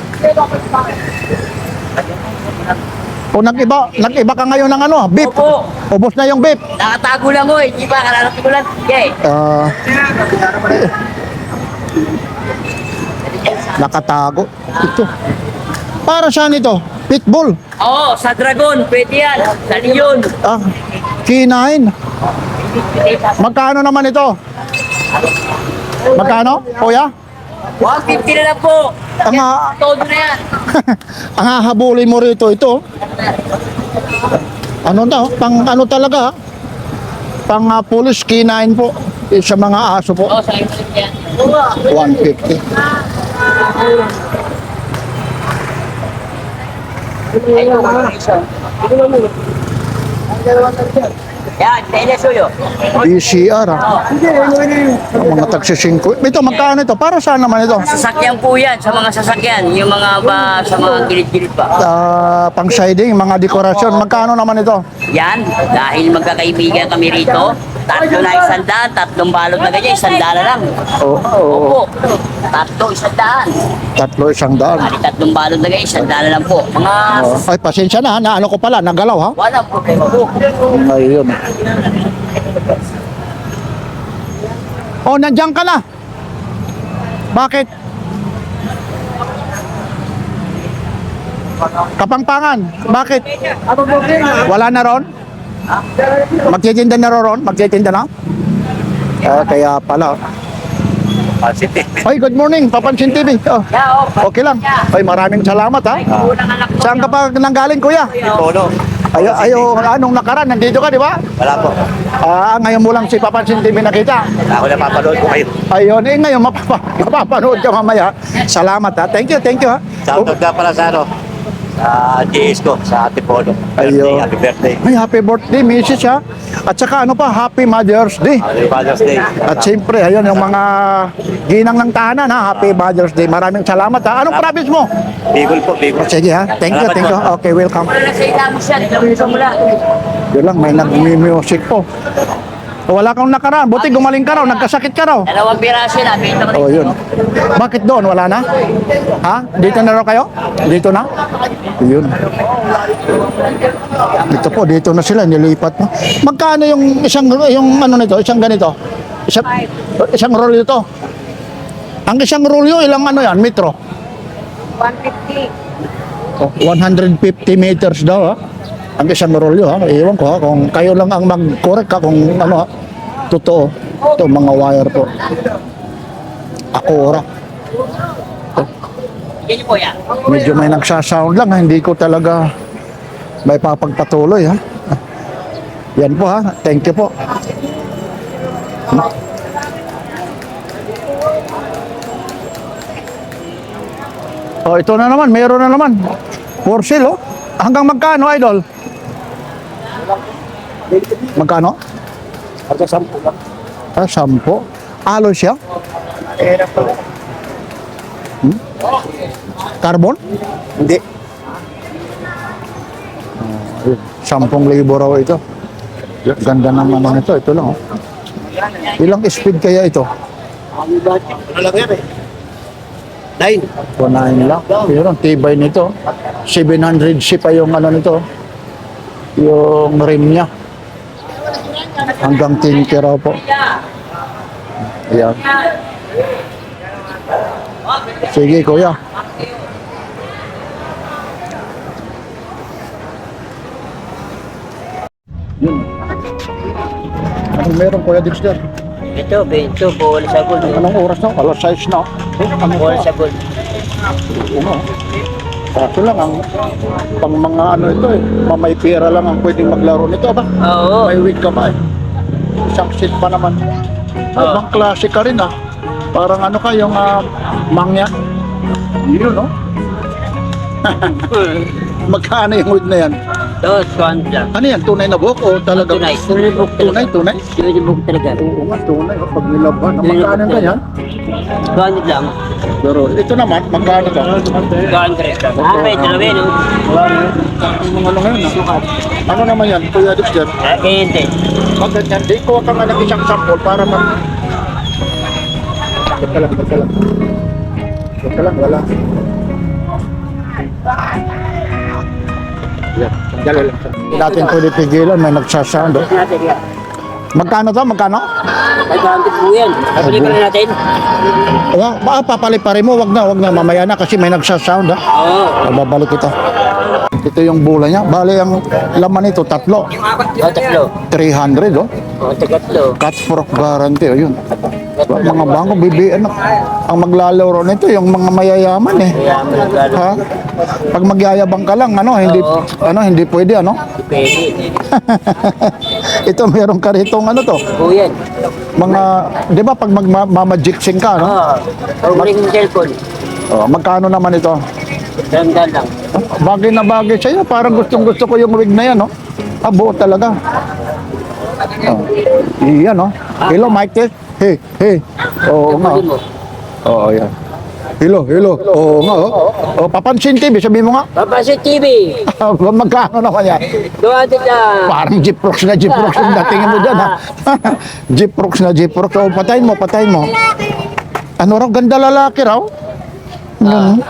O nag-iba ka ngayon ng ano, beef. Opo. Ubos na yung beef. Nakatago lang ko eh. Di ba? Kalalaki ko lang. Okay. Nakatago. Ito. Para saan ito? Pitbull. Oo, sa dragon, pwede yan. Sa leon. Ah, kinain. Magkano naman ito? Magkano? Kuya? 150 na lang po. Ang, Todo na yan. ang hahabulin mo rito ito. Ano daw? Pang ano talaga? Pang police kinain po. Sa mga aso po. Oo, sa ito yan. 150. Yan, stainless ulo. DCR ah. Ang mga taxi 5. Ito, magkano ito? Para saan naman ito? Sasakyan po yan, sa mga sasakyan. Yung mga ba, sa mga gilid-gilid pa. Pang siding, mga dekorasyon. Magkano naman ito? Yan, dahil magkakaibigan kami rito, tatlo na 100, tatlong balot na ganyan, 100 na lang. Oo. Opo, tatlo 100. Tatlo, 100. Bali, tatlong balot na ganyan, 100 na lang po. Mga Ay, pasensya na, na ano ko pala, nagalaw ha? walang problema po. Ayun. Oh, nandiyan ka na. Bakit? Kapangpangan. Bakit? Wala na ron? Magtitinda na ron? Magtitinda na? Kaya pala. Ay, good morning, Papansin TV. Oh, Yeah, okay lang. Ay, maraming salamat ha. unang anak ko. Saan ka pa nanggaling, kuya? Polo. Anong nakaraan, nandito ka, di ba? Wala po. Ngayon mo lang si Papansin TV nakita. Ako na papanood ko kayo. Ayun, ngayon mapapanood ka mamaya. Salamat ha. Thank you ha. Shoutout nga pala sa ano, sa GS ko, sa Ate Polo. Ayun. Happy birthday. Ay, happy birthday, Mrs. ha. At saka ano pa, Happy Mother's Day. Happy Father's Day. At siyempre, ayun, yung mga ginang ng tahanan ha. Happy Mother's Day. Maraming salamat ha. Anong province mo? Bigol po, Bigol. Sige ha. Thank you. Okay, welcome. Wala na sa ilamos yan, ilamos mo lang. Yun lang, may nag-music po. Wala kang nakaraan. Buti gumaling ka raw. Nagkasakit ka raw. Dalawang piraso na, benta ko rin. Oh, yun. Bakit doon? Wala na? Ha? Dito na raw kayo? Dito na? Yun. Dito po, dito na sila. Nilipat mo. Magkano yung yung ano nito? Isang ganito? Isang rolyo ito? Ang isang rolyo, ilang ano yan? Metro? 150. Oh, 150 meters daw ha. Ang isang rolyo ha. Iwan ko ha. Kung kayo lang ang mag-correct ha. Kung ano ha. Totoo. Ito mga wire po. Akora. Yan niyo po yan. Medyo may nagsasound lang ha. Hindi ko talaga may papagpatuloy ha. Yan po ha. Thank you po. Oh, ito na naman. Meron na naman. For sale oh. Hanggang magkano, idol? Magkano? Hanggang 10 lang. 10. Alo siya? Carbon? Hindi. 10,000 raw ito. Ganda naman ano ito. Ito lang oh. Ilang speed kaya ito? Ano lang yan eh? 9. 9 lang. Pero ang tibay nito. 700C pa yung ano nito. Yung rim niya. Hanggang 10K raw po. Ayan. Sige kuya. Yun. Anong meron kuya Dexter? Ito, bento, bawal sa gold. Anong oras na? Alas 6 na. Bawal sa gold. Ano? Kaso lang ang pang mga ano ito eh. May pera lang ang pwedeng maglaro nito ba? Oo. May week ka pa eh. Isang seat pa naman. Ibang klase ka rin ah. Parang ano ka yung mangya. Yun no? Magkano yung wood na yan? Ito, swan lang. Ano yan? Tunay na buhok o talaga? Tunay. Tunay book Tunay, tunay? Tunay talaga. Oo nga, tunay. Pag nilaban. Magkano yung ganyan? Swan lang. Pero ito naman, magkano ka? Swan may dalawa no? Ang ano ngayon ah? Ano naman yan? Kuya Dexter? Kaya hindi. Bakit yan? Di ko ka nga ng isang sample para mag... Teka lang. Teka lang, wala. Yan, sandali lang. Natin pwede pigilan, may nagsasound. Oh. Magkano to? Magkano? 500 po yan. Pabili pa rin natin. Papaliparin mo, wag na, mamaya na kasi may nagsasound ha. Oo. Babalik ito. Ito yung bola niya. Bale, ang laman nito, tatlo. Tatlo. 300, oh. Oo, tatlo. Cut for guarantee, oh, yun. Mga bangko, ano, ang maglalaro nito, yung mga mayayaman eh. Kaya magkano. Ha? Pag magyayabang ka lang, Oo. hindi pwede, ano? Pwede. Ito, meron ka ritong, ano to? Po yan. Mga, di ba, pag magmamajiksing ka, no? Oo. Pag-uling yung cellphone. Oh, magkano naman ito? Dandan lang. Bagay na bagay sa'yo. Parang gustong-gusto ko yung wig na yan, no? Buo talaga. Oh. Iyan, no? Hello, Mike test. Hey, hey. Oo nga. Pabili mo. Oo, yan. Hello. Oo nga, oh. Oh, Papansin TV, sabi mo nga. Papasit TV. Magkano naman yan? 200 lang. Parang Jeeprox na Jeeprox yung datingin mo dyan, ha? Jeeprox na Jeeprox. Oh, patayin mo. Ano raw? Ganda lalaki raw. Yun.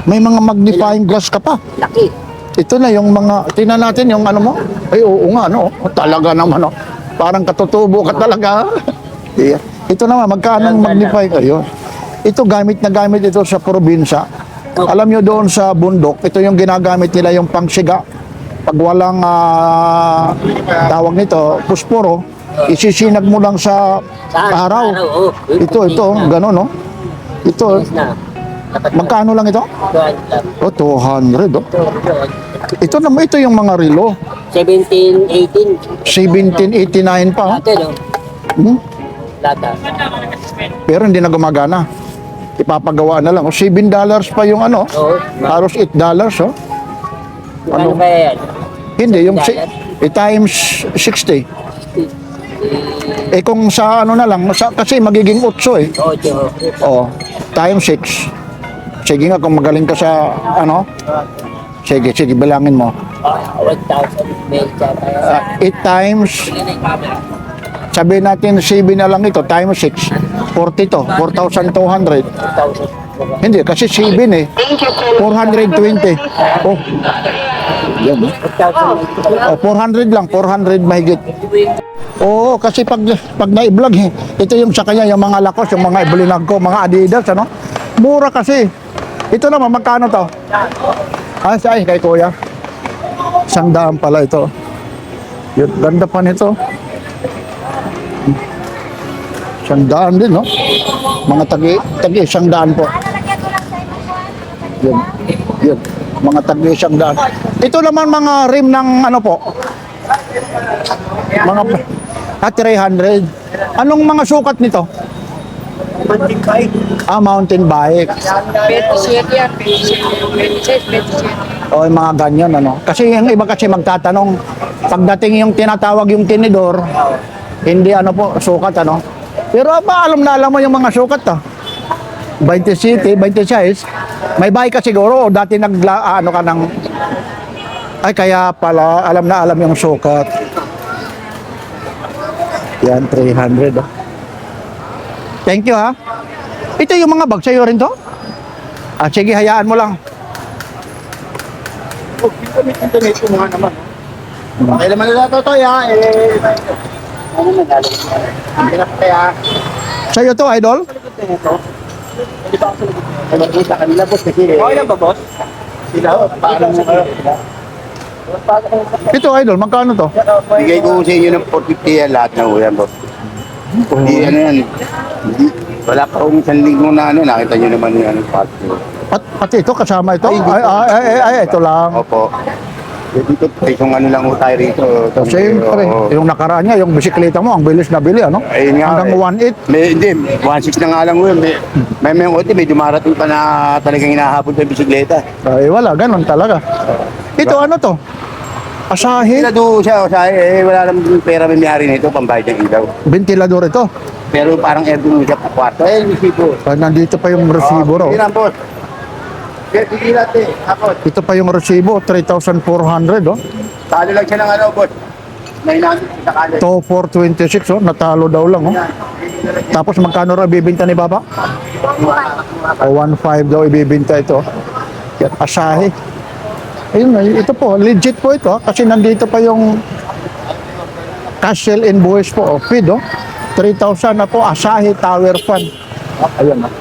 May mga magnifying glass ka pa. Laki. Ito na yung mga, tingnan natin yung ano mo. Ay, oo nga, no? Talaga naman, no? Parang katutubo ka talaga. Yeah. Ito naman, magkano magnify kayo? Ito gamit ito sa probinsya. Alam nyo doon sa bundok, ito yung ginagamit nila yung pangsiga. Pag walang tawag nito, pusporo, isisinag mo lang sa araw. Oo. Ito, gano'n, no? Ito, Yes na. magkano lang ito? 200 lang. Oh, 200, oh. Ito yung mga relo. 17, 18. 1789 pa, oh. Dati, no? Hmm? Lata. Pero hindi na gumagana. Ipapagawa na lang. O, $7 pa yung ano. Oo. Halos $8, oh. Ano kaya yan? Hindi, yung times 60. Kung sa ano na lang, kasi magiging 8 eh. Oo, tiyo. Oh, times 6. Sige nga, kung magaling ka sa ano. Sige, bilangin mo. 1,000 may tsaka. 8 times, sabihin natin 7 na lang ito, times 6. 40 to, 4,200. 1,000. Hindi, kasi 7 eh. 420. Oh. Yan. 1,000. Oh, 400 lang, 400 mahigit. Oo, kasi pag na-vlog, ito yung sa kanya, yung mga lakos, yung mga ibulinag ko, mga Adidas, ano? Mura kasi. Ito naman, magkano to? Ay, kay kuya. 100 pala ito. Yun, ganda pa nito. 100 din, no? Mga tagi 100 po. Yun. Mga tagi 100. Ito naman mga rim ng ano po? Mga 300. Anong mga sukat nito? Mountain bike. Mountain bike. 27 yan. 26, 27. O yung mga ganyan, ano. Kasi yung iba kasi magtatanong, pagdating yung tinatawag yung tinidor, hindi ano po, sukat, ano. Pero alam mo yung mga sukat, 27, 26. May bike ka siguro, o dati ano ka ng, ay kaya pala, alam yung sukat. Yan, 300, oh. Thank you, ha. Ito yung mga bag sa'yo rin to? Sige, hayaan mo lang. Internet ko mga naman. Okay naman nila to, ya. Ano na galing? Hindi na kaya. Sa'yo to, idol? Magkita kanila, boss. Kasi okay lang ba, boss? Sila, paano mo kayo? Ito, idol, magkano to? Bigay ko sa inyo ng 450 yan lahat na uyan, boss. Hindi, ano yan. Hindi. Wala pa akong 1 linggo na ano, nakita nyo naman yung anong part ko. Pati ito, kasama ito? Ay, Ay, ito lang. Opo. Dito, yung ano lang ho tayo rito. Siyempre, yung nakaraan niya, yung bisikleta mo, ang bilis na bili, ano? Ayun nga, Hanggang 1.8. Hindi, 1.6 na nga lang ho yun. May ote, may dumarating pa na talagang hinahabol sa bisikleta. Ay, wala, ganun talaga. Ito, ano to? Asahi. Sila doon siya, wala naman pera may mayari nito, pambayad ng ilaw. Ventilador ito. Pero parang aircon siya pa kwarto. Resibo. Nandito pa yung resibo, Hindi raw. lang, boss. Hindi natin, ako. Ito pa yung resibo, 3,400, oh. Talo lang siya ng ano, boss. May namin sa kalit. To 426, oh. Natalo daw lang, oh. Tapos magkano raw ibibinta ni Papa? 1.5 daw ibibinta ito. Yan, Asahi. Ayun, ito po, legit po ito, kasi nandito pa yung Castle and Buwis po, feed, 3,000 na po, Asahi Tower Fan. Ayan na.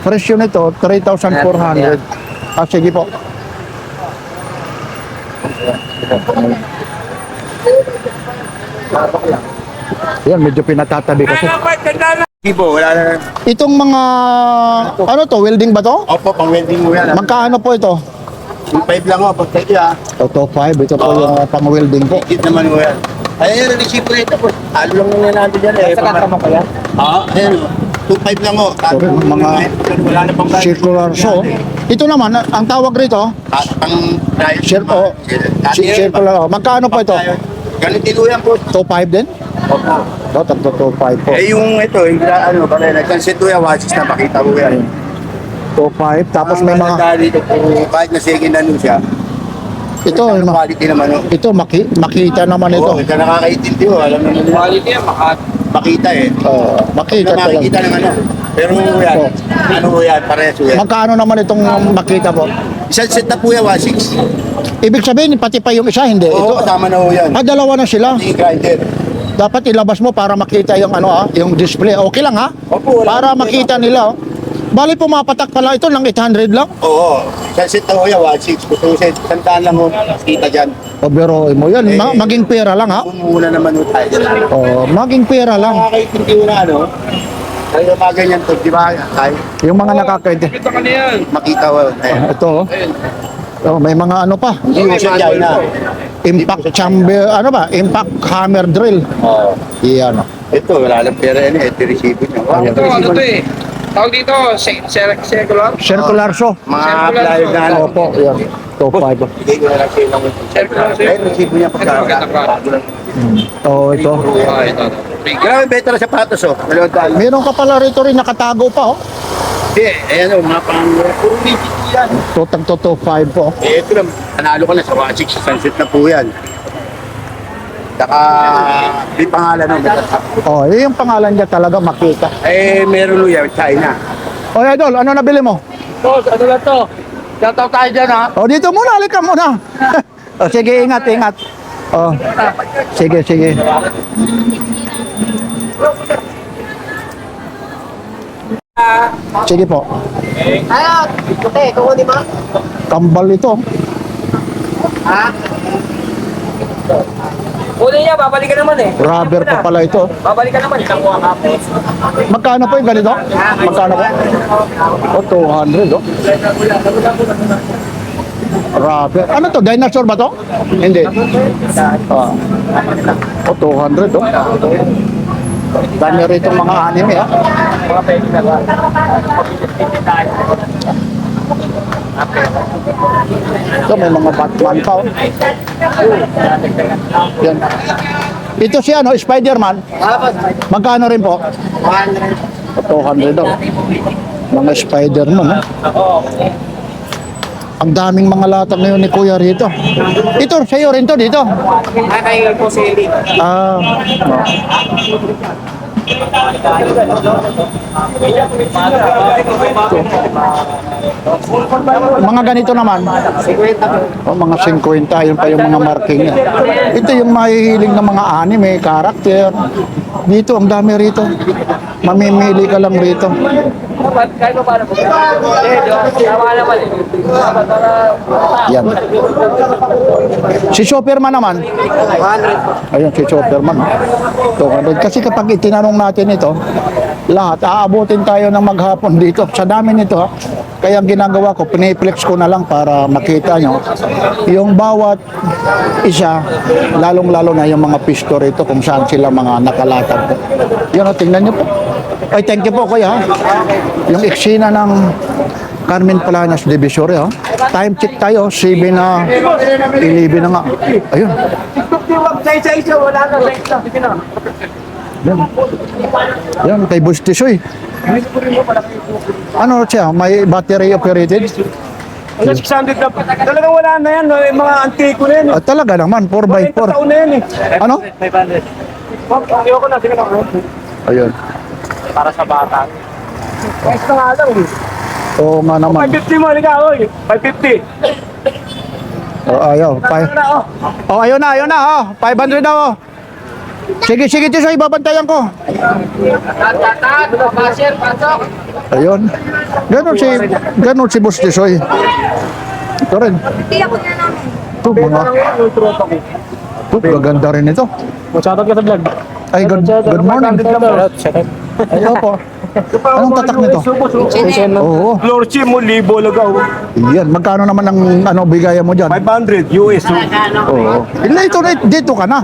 Presyo nito, 3,400. Sige po. Yan, medyo pinatatabi kasi. Ibo, wala na. Itong mga, ano to, welding ba to? Opo, pang-welding mo yan. Magkano po ito? 5 lang po, pag tayo Ito, 5. Ito po yung pang-welding po. Higit naman mo yan. Ay, yung resibo nito po. Halo lang nila natin yan eh. Sa katama ko yan? Ayun o. 2.5 lang o. Sorry, mga Wala na pang circular saw. Ito naman, ang tawag rito, Pang drive. circular. Magkano po ito? Ganun din yan po. 2.5 din? Opo. Ito, 2.5 po. Eh yung ito, yung ano, pare, nagkansit ko yan, watches na makita mo yan. 2.5. Tapos may mga, dito po, kahit na second ano siya, ito, ang quality naman o. ito makita naman ito. Oo, ito nakakaintindi o, alam naman nila. Quality yan, makita eh. Makita Ito makikita talaga. ng ano. Pero yan, Oh. ano po yan, parehas po yan. Magkano naman itong makita po? Isang set na po yan, 1.6. Ibig sabihin, pati pa yung isa, hindi. Oo, Ito, kasama na po yan. dalawa na sila. Yung grinder. Dapat ilabas mo para makita yung ano yung display. Okay lang ha? Opo, wala Para problema. makita nila. Bali pumapatak pala ito ng 800 lang. Oo, isang set na po yan, 1.6. Kung set, sandaan lang mo, kita dyan. O biro mo yan, maging pera lang ha? Umuna naman po tayo dyan. O, maging pera lang. Nakakaintindi mo na ano, ay mga ganyan to, di ba? Tayo, Yung mga nakakainte. makita ko. Ito may mga ano pa. Hindi mo siya dyan na. Impact chamber, ano ba? Impact hammer drill. Oo. Iyan. Ito, wala lang pera yan eh. Ito resibo niya. Wow, Ayan. ito Ano resibo to niya. eh? Tawag dito, circular? Circular saw. Mga flyer na ano. Opo, yan. Top 5. Bigay ko na lang sa'yo lang. Circular saw. Eh, resibo niya pagka. Bago lang. Ito. Ah, ito. Big. Grabe, better na sapatos oh. Dalawang tayo. Meron ka pala rito rin nakatago pa Hindi, ayan oh, mga pang puro legit yan. Tutang to 5 po. Eh, ito lang, panalo ko na sa 1.6, sunset na po yan. Saka, may pangalan ng Yun yung pangalan niya talaga makita. Eh, meron yan, China. Idol, ano nabili mo? Boss, ano lang to? Shoutout tayo dyan ha. Dito muna, halika muna. Sige, ingat. Sige. Sige po. Ayun, puti, kukunin mo. Kambal ito. Kunin niya, babalik ka naman eh. Rubber pa pala ito. Babalik ka naman, isang buwan ka. Magkano po yung ganito? Magkano po? 200 Rubber. Ano to? Dinosaur ba to? Hindi. 200 Dami rito mga anime ha. Ito may mga Batman pa Yan. Ito si Spider-Man. Magkano rin po? 200 daw. Mga Spider-Man Ang daming mga latag ngayon ni Kuya rito. Ito, sa'yo rin to dito. Kaya po si Eli. Mga ganito naman. Mga 50, yun pa yung mga marking niya. Ito yung mahihiling ng mga anime, character. Dito, ang dami rito. Mamimili ka lang rito. Kahit pa paano po. Tama naman eh. Yan. Si Superman naman. Ayun, si Superman. 200. Kasi kapag itinanong natin ito, lahat, aabutin tayo ng maghapon dito. Sa dami nito, ha. Kaya ang ginagawa ko, piniplex ko na lang para makita nyo. Yung bawat isa, lalong-lalo na yung mga pisto rito kung saan sila mga nakalatag. Yun, tingnan nyo po. Ay, thank you po, kuya. Yung eksena ng Carmen Planas Divisoria. Time check tayo, 7 na 11 na nga. Ayun. Sa wala na. Yan. Yan, kay Bustisoy. Ano siya? May battery operated? 600 na. Talagang wala na yan. Yung mga antiko na yan. Talaga naman, 4x4. Taon na yan eh. Ano? 500. Ayoko na. Sige na. Ayun. Para sa bata. Guys na nga lang eh. Oo nga naman. 550 mo, liga. 550. Ayaw. Ano na oh. Ayun na. 500 na. Sige, sige, Tisoy, babantayan ko. Ayun. Ganon si Boss Tisoy. Ito rin. Tiyak ko na namin. Ito, mga... Ito, maganda rin ito. Shoutout ka sa vlog. Ay, good morning. Ay, opo. Anong tatak nito? Oo. Lordship mo, libo lagaw. Yan, magkano naman ang ano bigayan mo dyan? 500 US. Oo. Dito ka na.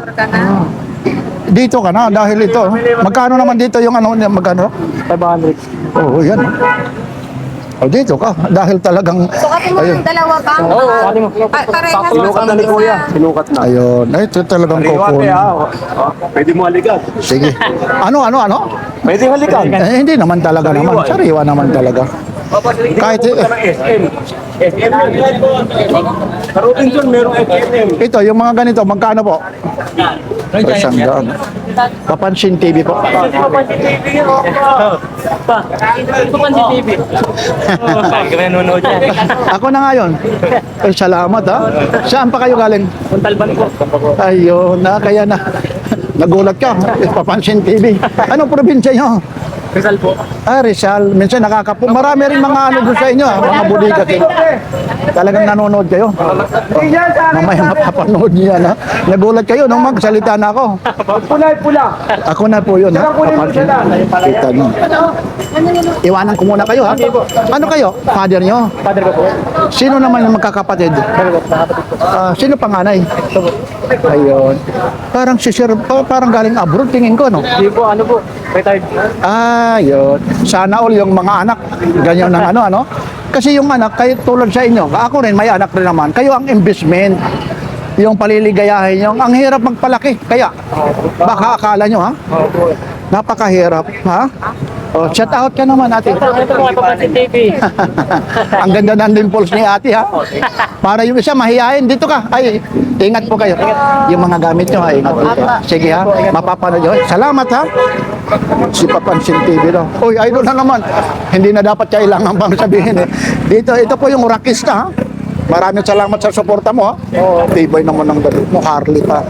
Dito ka na dahil ito. Magkano naman dito yung ano, magkano? 500. Oo, yan. O dito ka dahil talagang Sukatin mo ayun. yung dalawa ba? Parehas Sinukat na ni Kuya. Sinukat na. Ayun, ay ito talagang Liwate kukunin. Pwede mo halikan. Sige. Ano? Pwede halikan. Hindi naman talaga naman. Sariwa naman talaga. Kahit Pupunta ng SM. SM Sa Robinson, merong SM. ito, yung mga ganito, magkano po? Isang daan. Papansin TV po. Ako na nga yun. Ay, salamat ha. Saan pa kayo galing? Puntalban ko. Ayun na, kaya na. Nagulat ka. Papansin TV. Anong probinsya nyo? Rizal po. Ah, Rizal. Minsan nakakapo. Marami rin mga ano doon sa inyo, mga bodega. Talagang nanonood kayo. Mamaya mapapanood niyo yan, ha? Nagulat kayo nung magsalita na ako. Pula. Ako na po yun, ha? Papansin. Kita niyo. Iwanan ko muna kayo, ha? Ano kayo? Father niyo? Father ko po. Sino naman yung magkakapatid? Sino panganay? Ayun. Parang si Sir, parang galing abroad, tingin ko, no? Hindi po, ano po. Retired. Yun. Sana all yung mga anak, ganyan ng ano. Kasi yung anak, kayo tulad sa inyo, ako rin, may anak rin naman, kayo ang investment, yung paliligayahin nyo, ang hirap magpalaki. Kaya, baka akala nyo, ha? Napakahirap, ha? Shout out ka naman, ate. Ito po, Papansin TV. Ang ganda ng dimples ni ate, ha? Para yung isa mahihayin, dito ka. Ay, ingat po kayo. Yung mga gamit nyo, ha? Ingat po. Sige, ha? Mapapanood nyo. Salamat, ha? Si Papansin TV daw. Uy, idol na naman. Hindi na dapat kailangan pang sabihin, eh. Dito, ito po yung Rockista, ha? Maraming salamat sa suporta mo, ha? Tibay naman ng dalo mo, Harley pa.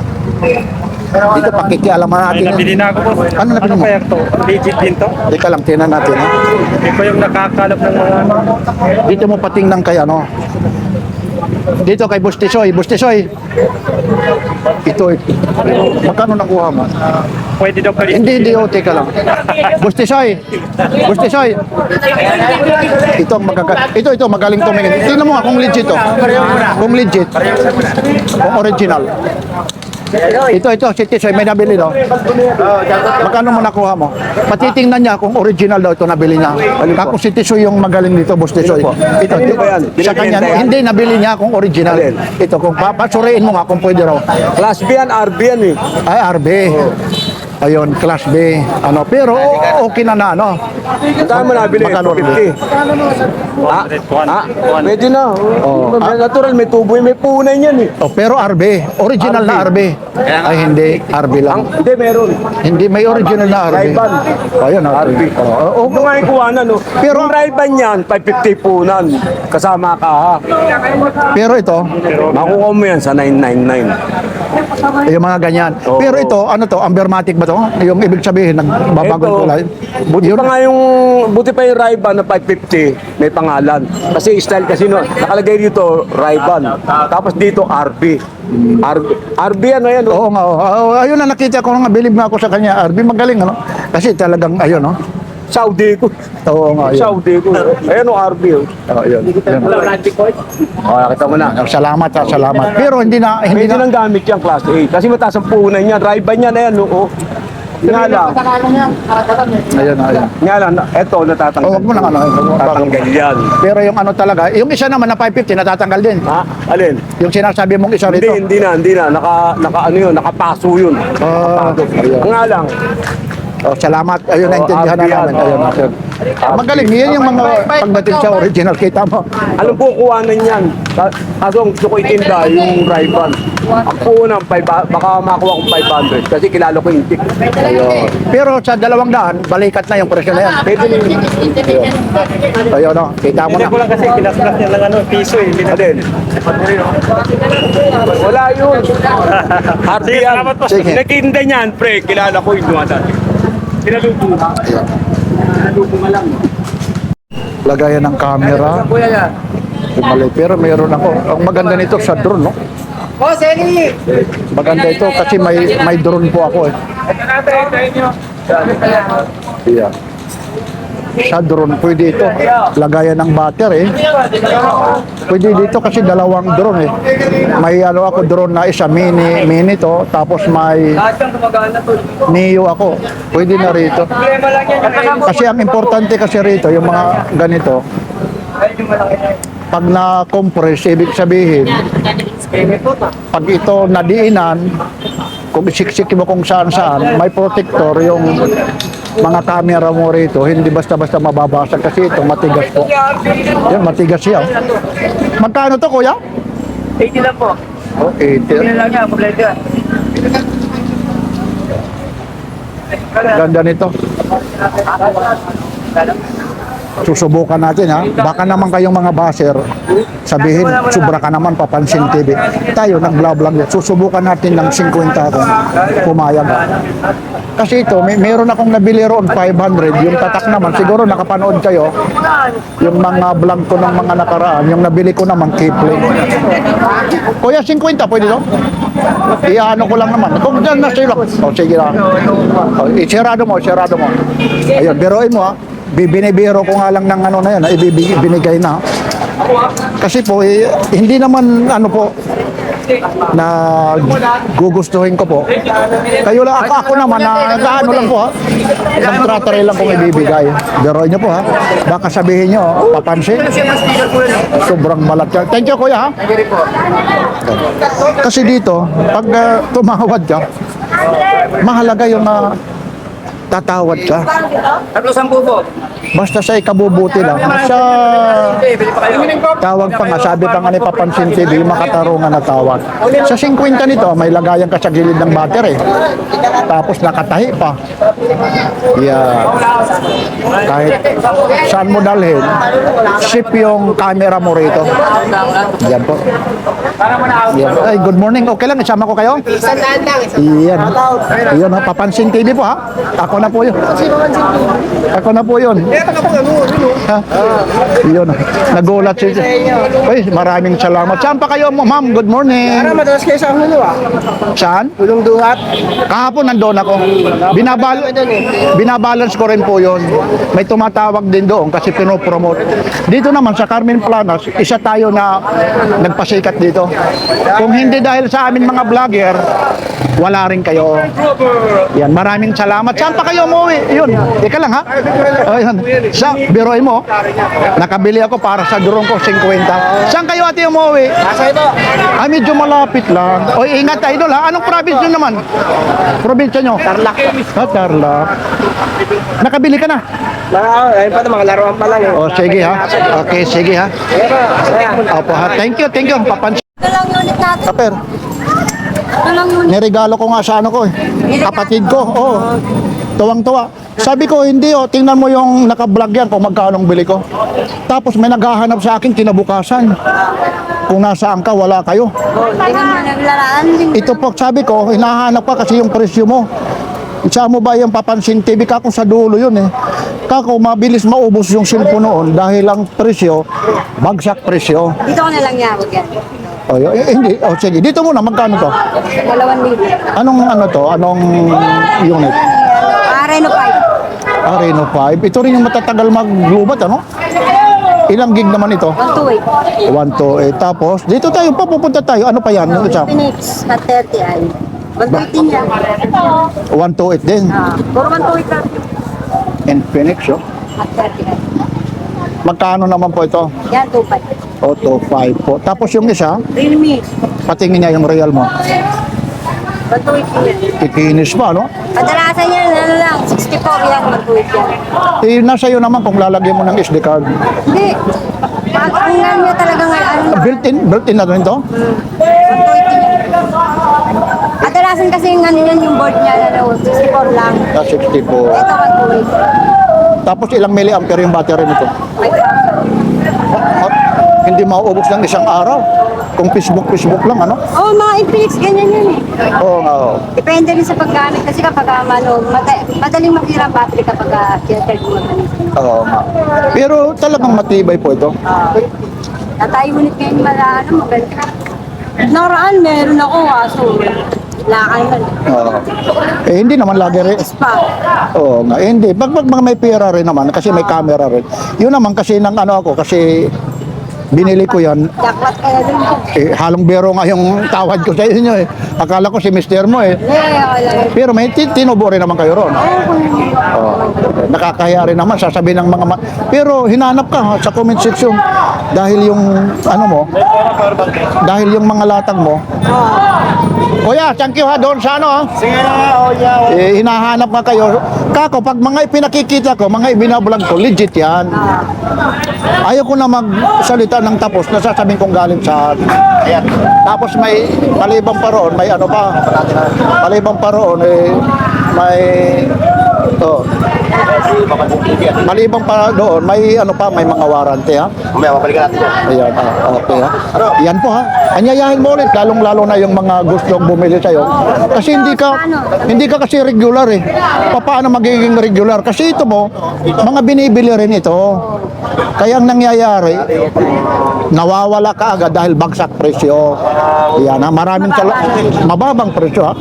Dito, pakikialaman natin. Nabili na ako po. Ano nabili mo? kaya to? Legit din to? Teka lang, tinan natin, ha? Hindi ko yung nakakalap ng mga ano. Dito mo patingnan kay ano. Dito kay Bustisoy. Bustisoy. Ito. Magkano nakuha mo? Pwede daw kalit. Hindi, teka lang. Bustisoy. Bustisoy. Ito ang ito magaling tumingin. Tingnan mo nga kung legit to. Kung legit. Kung original. Ito, si Tisoy, may nabili daw. Magkano mo nakuha mo? Patitingnan niya kung original daw ito nabili niya. Kako si Tisoy yung magaling dito, Boss Tisoy. Ito, sa kanya, hindi nabili niya kung original. Ito, kung papasuriin mo nga kung pwede raw. Class B yan, RB yan eh. Ay, RB. Ayun, Class B. Ano, pero okay na ano. Saan mo nabili? Magkano 250. Pwede na. Natural, may tubo, may punan yan eh. Oh, pero RB. Original na RB. Ay, hindi. RB lang. Hindi, meron. Hindi, may original na RB. Ray-Ban. Ayun, RB. Oo. Kung nga yung kuhanan, no? Pero- Yung Ray-Ban yan, 550 punan. Kasama ka ha. Pero ito, Makuha mo yan sa 999. yung mga ganyan. Oo. Pero ito, ano to, Ambermatic ba to? Yung ibig sabihin, nagbabagong kulay. Buti Yun. pa nga buti pa yung Ray-Ban na 550, may pangalan. Kasi style kasi no, nakalagay dito Ray-Ban. Tapos dito RB. RB ano yan? Oo nga, ayun na nakita ko nga, bilib nga ako sa kanya. RB magaling, ano? Kasi talagang, ayun, no? Saudi ko. Oo nga, ayun. Saudi ko. Ayan o RB. Ayun. Nakita mo na. Salamat, salamat. Pero hindi na, Pwede nang gamit yan, class A. Kasi mataas ang puhunan niya. Ray-Ban yan, ayan, no? Nga lang. Ayun. Nga lang, eto, natatanggal. Huwag mo na, ano. Natatanggal yan. Pero yung ano talaga, yung isa naman na 550, natatanggal din. Ha? Alin? Yung sinasabi mong isa rito. Hindi na. Naka ano yun, nakapaso yun. Ah, ayun. Nga lang, Oh, salamat. Ayun, naintindihan na RB yan. namin. Ayun, ayun. Magaling. Yan yung mga pagdating sa original. Kita mo. Anong kukuhanan yan? Kaso ang gusto ko itinda yung Ray-Ban. Ang puno ng baka makuha kong 500 kasi kilala ko yung tick. Ayun. Pero sa 200, balikat na yung presyo na yan. Pwede nyo yung Ayun, no? Kita mo na. lang kasi kinaslas niya lang piso eh. Adin. Wala yun. RB yan. Sige. Nagtinda niyan, pre. Kilala ko yung dati. Sinalubo. Sinalubo nga lang. Lagayan ng camera. Bumalik. Pero mayroon ako. Ang maganda nito sa drone, no? Oh, Sally! Maganda ito kasi may drone po ako eh. Yeah. Sa drone, pwede ito. Lagayan ng battery. Pwede dito kasi dalawang drone eh. May ano ako drone na isa, mini to. Tapos may Neo ako. Pwede na rito. Kasi ang importante kasi rito, yung mga ganito, pag na-compress, ibig sabihin, pag ito nadiinan, kung isiksik mo kung saan-saan, may protector yung mga camera mo rito, hindi basta-basta mababasag kasi ito matigas po. Yan, matigas siya. Magkano to, kuya? 80 lang po. Oh, 80. lang niya, kompleto yan. Ganda nito. Susubukan natin ha. Baka naman kayong mga baser sabihin, sobra ka naman papansin TV. Tayo nag-vlog yan. Susubukan natin ng 50 kung pumayag. Kasi ito, meron akong nabili roon 500. Yung tatak naman, siguro nakapanood kayo. Yung mga vlog ko ng mga nakaraan, yung nabili ko naman Kipling. Kuya, 50 pwede no? Iano ko lang naman. Kung dyan na sila. O sige lang. O, isirado mo. Ayun, biroin mo ha. Binibiro ko nga lang ng ano na yan, ibinigay na. Kasi po, hindi naman ano po, na gugustuhin ko po. Kayo lang, ako naman, na ano lang po ha. Nag-tratary lang kung ibibigay. Biroin nyo po ha. Baka sabihin nyo, papansin. Sobrang balat ka. Thank you kuya ha. Kasi dito, pag tumawad ka, mahalaga yung tatawad ka. 310 po. Basta sa ikabubuti lang. Sa tawag pa nga, sabi pa nga ni Papansin TV, makatarungan na tawag. Sa 50 nito, may lagayan ka sa gilid ng battery. Tapos nakatahi pa. Yeah. Kahit saan mo dalhin, ship yung camera mo rito. Yan po. Yan. Ay, good morning. Okay lang, isama ko kayo? Yan. Yan, ha? Papansin TV po ha. Ako na po yun. Ako na po yun. Ha? Yun. Nagulat siya. Ay, maraming salamat. Saan pa kayo, ma'am? Good morning. Madalas kayo sa hulo ah. Saan? Hulong duhat. Kahapon nandoon ako. Binabalance ko rin po yun. May tumatawag din doon kasi pinopromote. Dito naman sa Carmen Planas, isa tayo na nagpasikat dito. Kung hindi dahil sa amin mga vlogger, wala rin kayo. Yan, maraming salamat. Saan pa kayo umuwi? Yun, ika lang ha. Ayun. Sa biroin mo, nakabili ako para sa drone ko 50. Saan kayo ate umuwi? Asay po. Ay, medyo malapit lang. O, ingat idol ha. Anong province nyo naman? Probinsya nyo? Tarlac. Tarlac. Nakabili ka na? Ayun pa ito, mga laruan pa lang eh. O, sige ha. Okay, sige ha. Opo ha. Thank you. Papansin. Ito lang unit natin. Kaper, Ito lang unit. niregalo ko nga sa ano ko eh. Kapatid ko. Oo. Tuwang-tuwa. Sabi ko, hindi tingnan mo yung naka-vlog yan kung magkano ang bili ko. Tapos may naghahanap sa akin kinabukasan. Kung nasaan ka, wala kayo. Hindi mo naglaraan. Ito po, sabi ko, hinahanap ka kasi yung presyo mo. Saan mo ba yung Papansin TV? Kako sa dulo yun eh. Kako, mabilis maubos yung cellphone noon dahil ang presyo, bagsak presyo. Dito ko na lang yan. Huwag yan. Hindi. Sige, dito muna, magkano to? 2,000. Anong ano to? Anong unit? Reno 5. Reno 5. Ito rin yung matatagal maglubat, ano? Ilang gig naman ito? 128. 128. Tapos, dito tayo, pupunta tayo. Ano pa yan? Yung isa? Phoenix at 30 ay. 130 yan. 128 din. Puro 128 lang. Infinix, oh. At 30 ay. Magkano naman po ito? Yan, 25. O, 25 po. Tapos yung isa, Realme. patingin niya yung real mo. Ikinis pa, no? Kadalasan yan, ano lang, 64 yan, mag-uwit yan. Eh, nasa iyo naman kung lalagyan mo ng SD card. Hindi. Ang nga niya talaga ngayon, ano lang, Built-in na rin to? mag-uwit yan. Kadalasan kasi yung ano yan, yung board niya, ano, 64 lang. 64. Ito, mag-uwit. Tapos ilang milliampere yung battery nito? 5,000. At hindi mauubos ng isang araw. Kung Facebook lang, ano? Oo, mga Infinix, ganyan yun eh. Oo nga, oo. Depende rin sa paggamit kasi kapag madaling masira ang battery kapag charge mo. Oo nga. Pero talagang matibay po ito. Tatay unit ngayon ano, maganda. Nakaraan, meron ako kaso lakan man. Oo. Eh, hindi naman lagi rin. Spa. Oo nga, eh, hindi. Pag mga may pera rin naman, kasi may camera rin. Yun naman kasi ng ano ako, kasi binili ko yan. Jackpot ka na din. Eh, halong biro nga yung tawad ko sa inyo eh. Akala ko si mister mo eh. Wala. Pero may tinubo rin naman kayo ron. Oo. Nakakahiya rin naman, sasabihin ng mga... Pero hinanap ka ha, sa comment section. Dahil yung ano mo, dahil yung mga latag mo. Kuya, thank you ha, doon sa ano ha. Sige na, Eh, hinahanap nga kayo. Kako, pag mga pinakikita ko, mga ibinablog ko, legit yan. Ayaw ko na magsalita ng tapos, nasasabihin kong galing sa... Ayan. Tapos may palibang pa roon, may ano pa. Palibang pa roon, eh, may... Oh. Malibang pa doon, may ano pa, may mga warranty ha. Mamaya, mabalikan natin yan. Ayan, okay ha. Yan po ha. Anyayahin mo ulit, lalong-lalo na yung mga gustong bumili sa'yo. Kasi hindi ka kasi regular eh. Paano magiging regular? Kasi ito mo, mga binibili rin ito. Kaya ang nangyayari, nawawala ka agad dahil bagsak presyo. Yan ha, maraming mababang presyo ha.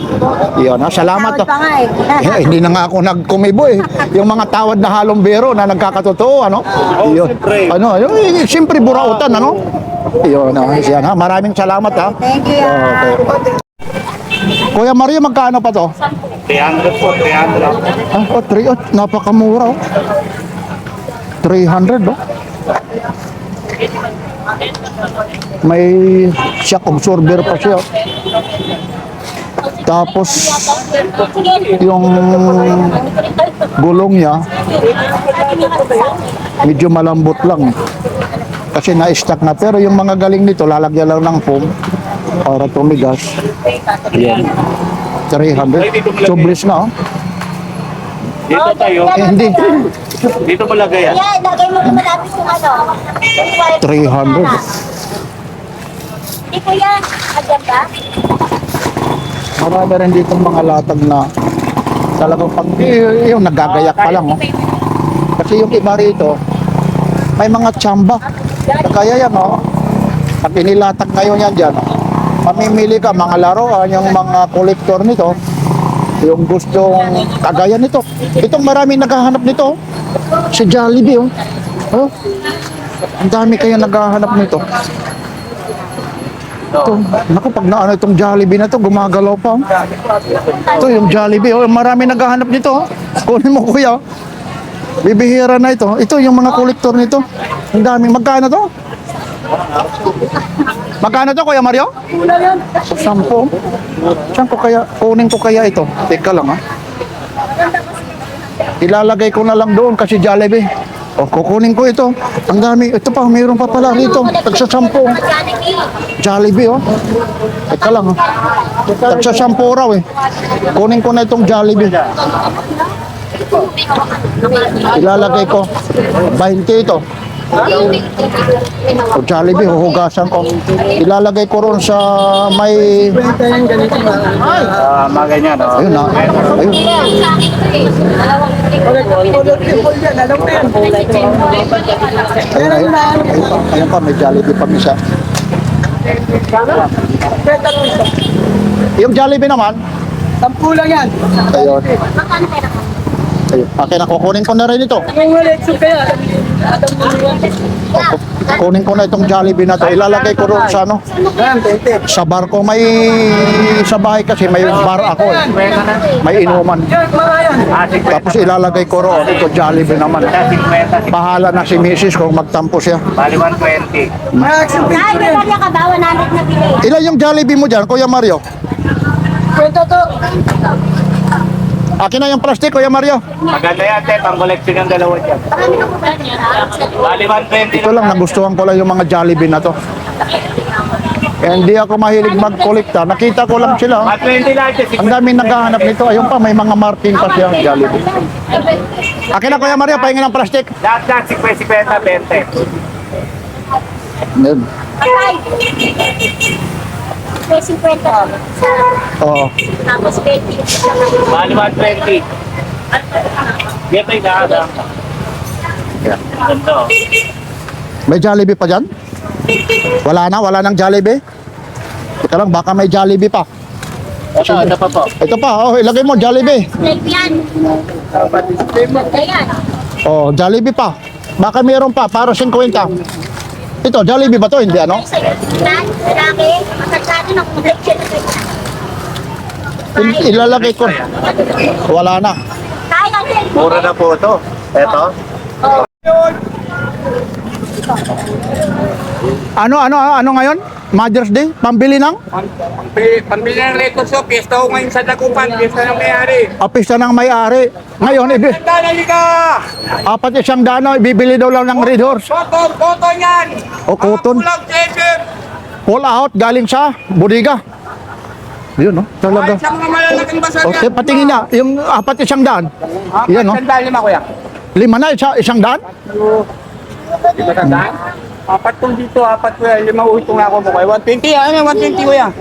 Yan ha, salamat ha. Pa nga eh. Hindi na nga ako nagkumibo eh. Yung mga tawad na halong biro na nagkakatotoo, ano? Yun. Ano, siyempre burautan, ano? Yun, yan ha. Maraming salamat ha. Thank you. Okay. Kuya Mario, magkano pa to? 300 po, 300. Ah, 3, napakamura oh. 300 oh. May shock absorber pa siya. Tapos yung gulong niya medyo malambot lang kasi na-stack na, pero yung mga galing nito lalagyan lang ng foam para tumigas. Yan. 300 tubeless na oh. Dito tayo. Eh, hindi, Dito mo lagay yan. Yeah, lagay mo naman natin yung ano. 300. Hindi ko yan. Agad ba? Marami rin dito mga latag na talagang pag yung nagagayak pa lang oh. Kasi yung iba rito may mga tsamba. Kaya yan oh. Pag inilatag ngayon yan dyan, mamimili ka mga laruan, yung mga kolektor nito, yung gustong kagaya nito. Itong maraming naghahanap nito oh. Si Jollibee oh. Oh. Ang dami kaya naghahanap nito. Ito, naku, pag naano itong Jollibee na to, gumagalaw pa. Oh. Ito yung Jollibee, oh, marami naghahanap nito. Oh. Kunin mo kuya. Bibihira na ito. Ito yung mga kolektor nito. Ang dami. Magkano to? Magkano to, Kuya Mario? 10. Saan ko kaya, kunin ko kaya ito? Teka lang ha. Ilalagay ko na lang doon kasi Jollibee. O, kukunin ko ito. Ang dami. Ito pa, mayroon pa pala rito. Tagsa-10. Jollibee, oh. Teka lang, oh. Tagsa-10 raw, eh. Kunin ko na itong Jollibee. Ilalagay ko. 20 ito. O, Jollibee, huhugasan ko. Ilalagay ko ron sa may... Mga ganyan, no? Ayun na. Ayun. Ayun, ayun pa, may Jollibee pa isa. Yung Jollibee naman, 10 lang yan. ayun. Ayun. Akin na, kukunin ko na rin ito. Kung ulit, so kaya. Kunin ko na itong Jollibee na to. Ilalagay ko rin sa ano? Sa bar ko. May sa bahay kasi may bar ako eh. May inuman. Tapos ilalagay ko rin ito Jollibee naman. Bahala na si Mrs. kung magtampo siya. Bali 120. Ay, may kanya ka ba? 100 na bilhin. Ilan yung Jollibee mo dyan, Kuya Mario? Kwento to. Akin na yung plastic, Kuya Mario. Maganda yan, te. Pang-collection ng dalawa dyan. Bali, 120 Ito lang, nagustuhan ko lang yung mga Jollibee na to. Eh, hindi ako mahilig mag-collecta. Nakita ko lang sila. 120 lang, te. Ang daming naghahanap nito. Ayun pa, may mga Martin pa siya, Jollibee. Akin na, Kuya Mario, pahingin ng plastic. Lahat 50, 20. Yan. May 50 Oo. tapos 20. Bali, 120. Dito yung nakada. Ganito. May Jollibee pa dyan? Wala nang Jollibee? Teka lang, baka may Jollibee pa. Ito pa po. Ito pa, oh, ilagay mo, Jollibee. Like yan. Ayan. Oh, Jollibee pa. Baka meron pa, para 50. Ito, Jollibee ba to? Hindi, ano? Ay, sa'yo. Lalaki. Matagkado ng collection na ganyan. Ilalagay ko. Wala na. Kaya natin. Mura na po ito. Ito. Ano ngayon? Mother's Day? Pambili ng? Pambili ng record so, piyesta ko ngayon sa Dagupan, piyesta ng may-ari. Apista ng may-ari. Ngayon, Dali ka! 400 ibibili daw lang ng Red Horse. Koton yan! O, cotton. Kulang checker! Pull out, galing sa bodega. Yun, no? Talaga. Sa mga malalaking basal O, yan. patingin na. Yung 400. Yan, no? Sandali ma, kuya. 5 na, 100. Apat kong dito, apat kuya. 5 utong ako mo kuya. 120 ano, 120 kuya.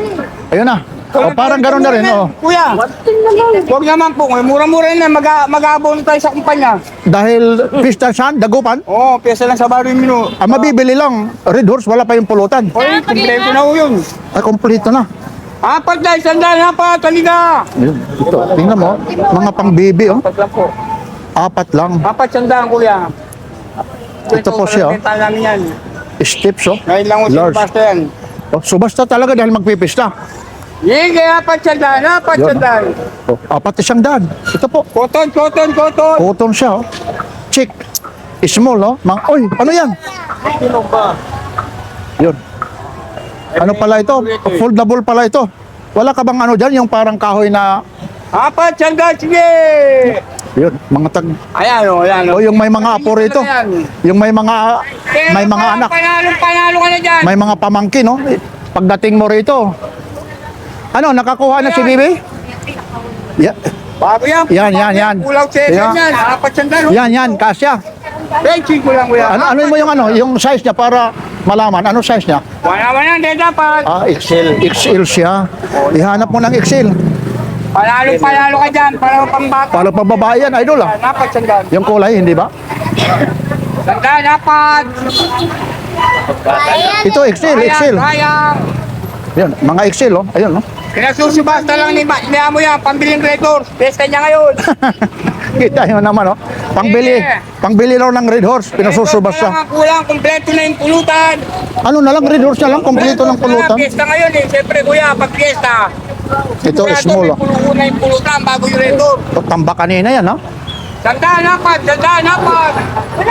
Ayun na. O, parang gano'n na rin, oh. Kuya, huwag naman po. Mura-mura na, mag-aabono tayo sa kumpanya. Dahil pista saan, dagupan. Oo, piyesta lang sa baro yung minu. Ang mabibili lang, Red Horse, wala pa yung pulutan. Oy, kumpleto na ho yun. Ay, kompleto na. Apat na, sandali, apat, halika. Ayun, ito. Tingnan mo, mga pang-baby, oh. Apat lang po. 4 lang. Apat sandaan kuya. Ito po siya, oh. Benta namin yan. Steps, oh. Ngayon lang ho Large. basta yan. Oh, subasta talaga dahil magpipista. Sige, apat sandaan, apat Yun. sandaan. Oh, 400. Ito po. Koton. Cotton siya, oh. Chick. Small, oh. Oy, ano yan? Yun. Ano pala ito? Foldable pala ito. Wala ka bang ano dyan? Yung parang kahoy na... Apat sandaan, sige. Yun, mga tag... Ayan o, ayan O, yung may mga apo rito. Yung may mga anak. Panalo ka na dyan. May mga pamangkin, no? Pagdating mo rito. Ano, nakakuha na si Bibi? Bago yan. Yan. Kulang Yan. second yan. Apat sandaan. Yan, kasya. Benching ko lang kuya. Ano mo yung size niya para malaman? Ano size niya? Wala man yan, di dapat. XL siya. Ihanap mo ng XL. Panalo ka dyan. Para pambata. Para pa babae yan, idol, ah. Apat sandaan. Yung kulay, hindi ba? Sandaan, apat. Ito, XL. Sayang. Yan, mga XL, oh. Ayun, no? Kinasusubasta lang ni mo yan. Pambiling records. Pesta niya ngayon. Kita nyo naman, oh. Pangbili raw ng Red Horse, pinasusubasta. Kulang, kumpleto na yung pulutan. Ano na lang, Red Horse na lang, kompleto ng pulutan. Pesta ngayon eh. Siyempre kuya, pag pesta. Ito, small, oh. Pulutan na yung pulutan bago yung record. O, tamba kanina yan, oh. Sandaan, apat. Wala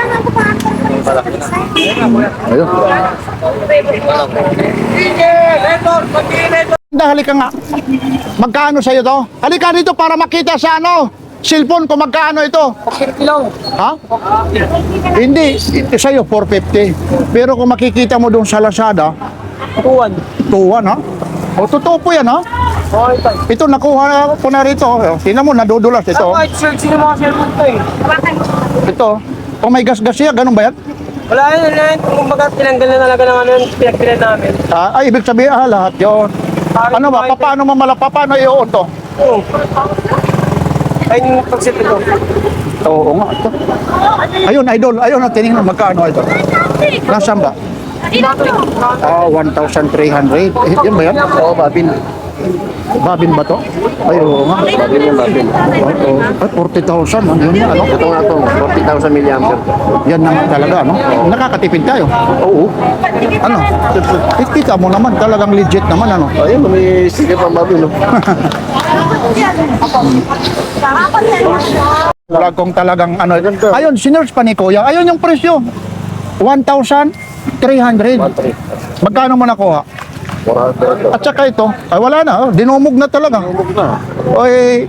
nga po pa. Ayun. Sige, record. Pagkili record. Halika nga. Magkano sa'yo to? Halika dito para makita sa ano, cellphone kung magkano ito. Ha? Hindi, ito sa'yo 450. Pero kung makikita mo doon sa Lazada, 2-1, ha? O, totoo po yan, ha? Ito, nakuha ko na rito. Tingnan mo, nadudulas ito. Sino mga cellphone to eh? Ito. Kung may gas-gas siya, ganun ba yan? Wala yun. Kumbaga tinanggal na talaga ng ano yung pinagpilan namin. Ay, ibig sabihin, lahat yun. Ano ba? Paano paano i-on to? Oo. Ayun yung pagsit ito. Oo nga, ito. Ayun, idol. Ayun, tinignan magkano ito. Nasaan ba? 1,300. Yan ba yan? Oo, babin. Babin ba to? Ay, oo nga. Babin yung babin. Oo. Ay, 40,000. Ano yun yan? Ano? Ito nga ito, 40,000 milliampere. Yan naman talaga, no? Nakakatipid tayo. Oo. Ano? Kita mo naman, talagang legit naman, ano? Ayun, may sige pa babin. Wala kong talagang ano. Ayun, sinerge pa ni Kuya. Ayun yung presyo. 1,300. Magkano mo nakuha? At saka ito, ay wala na, oh, dinumog na talaga. Oy,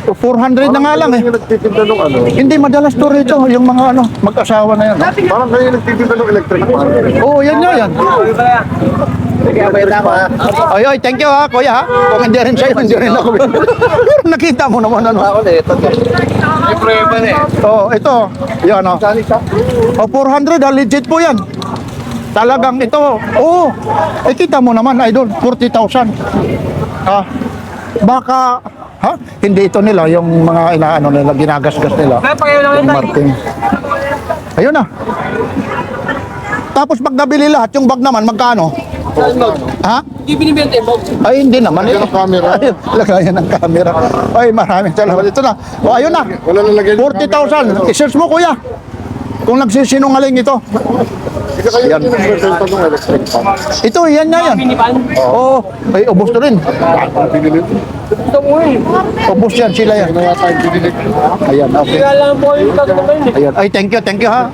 400 na nga lang eh. Nagtitinda ng ano? Hindi madalas to rito, yung mga ano, mag-asawa na yan. Parang kayo nagtitinda ng electric fan. Oo, yan nga yan. Ay, ay, thank you ha, kuya ha. Kung hindi rin sa'yo, hindi rin ako. Pero nakita mo naman ano. Oh, ito, yan o. Oh, 400 ha, legit po yan. Talagang ito, oo. Eh, kita mo naman, idol, 40,000. Ah, baka, ha? Hindi ito nila, yung mga inaano nila, ginagasgas nila. Yung Martin. Ayun na. Tapos pag nabili lahat, yung bag naman, magkano? Ha? Hindi binibenta yung box. Ay, hindi naman. Lagyan ng camera. Ayun, lagayan ng camera. Ay, maraming salamat. Ito na. O, ayun na. Wala nalagyan yung 40,000. I-search mo, kuya. Kung nagsisinungaling ito. Hindi kayo Yan. nagbebenta ng electric fan. Ito, yan na yan. Oo. Ay, ubos na rin. Binili. Ubos yan, sila yan. Kaya tayo binili. Ayan, okay. Alam po yung tatlo yun. Ayan. Ay, thank you ha.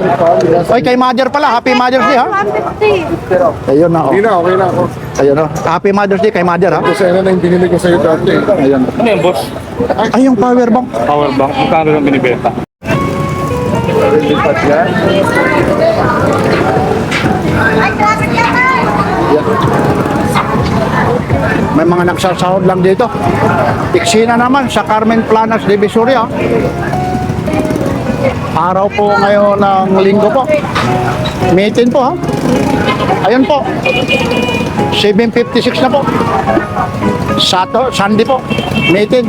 Ay, kay Mother pala. Happy Mother's Day ha. 150. Ayun na, oh. Hindi na, okay na ako. Ayun, oh. Happy Mother's Day kay Mother ha. Kasi ano na yung binili ko sa'yo dati. Ayan. Ano yan, boss? Ay, yung power bank. Power bank. Magkano lang binibenta? Ay, traffic yan ay! May mga nagsasahod lang dito. Iksina naman sa Carmen Planas, Divisoria. Araw po ngayon ng linggo po. Meeting po ha. Ayun po. 7:56 na po. Sunday po. Meeting.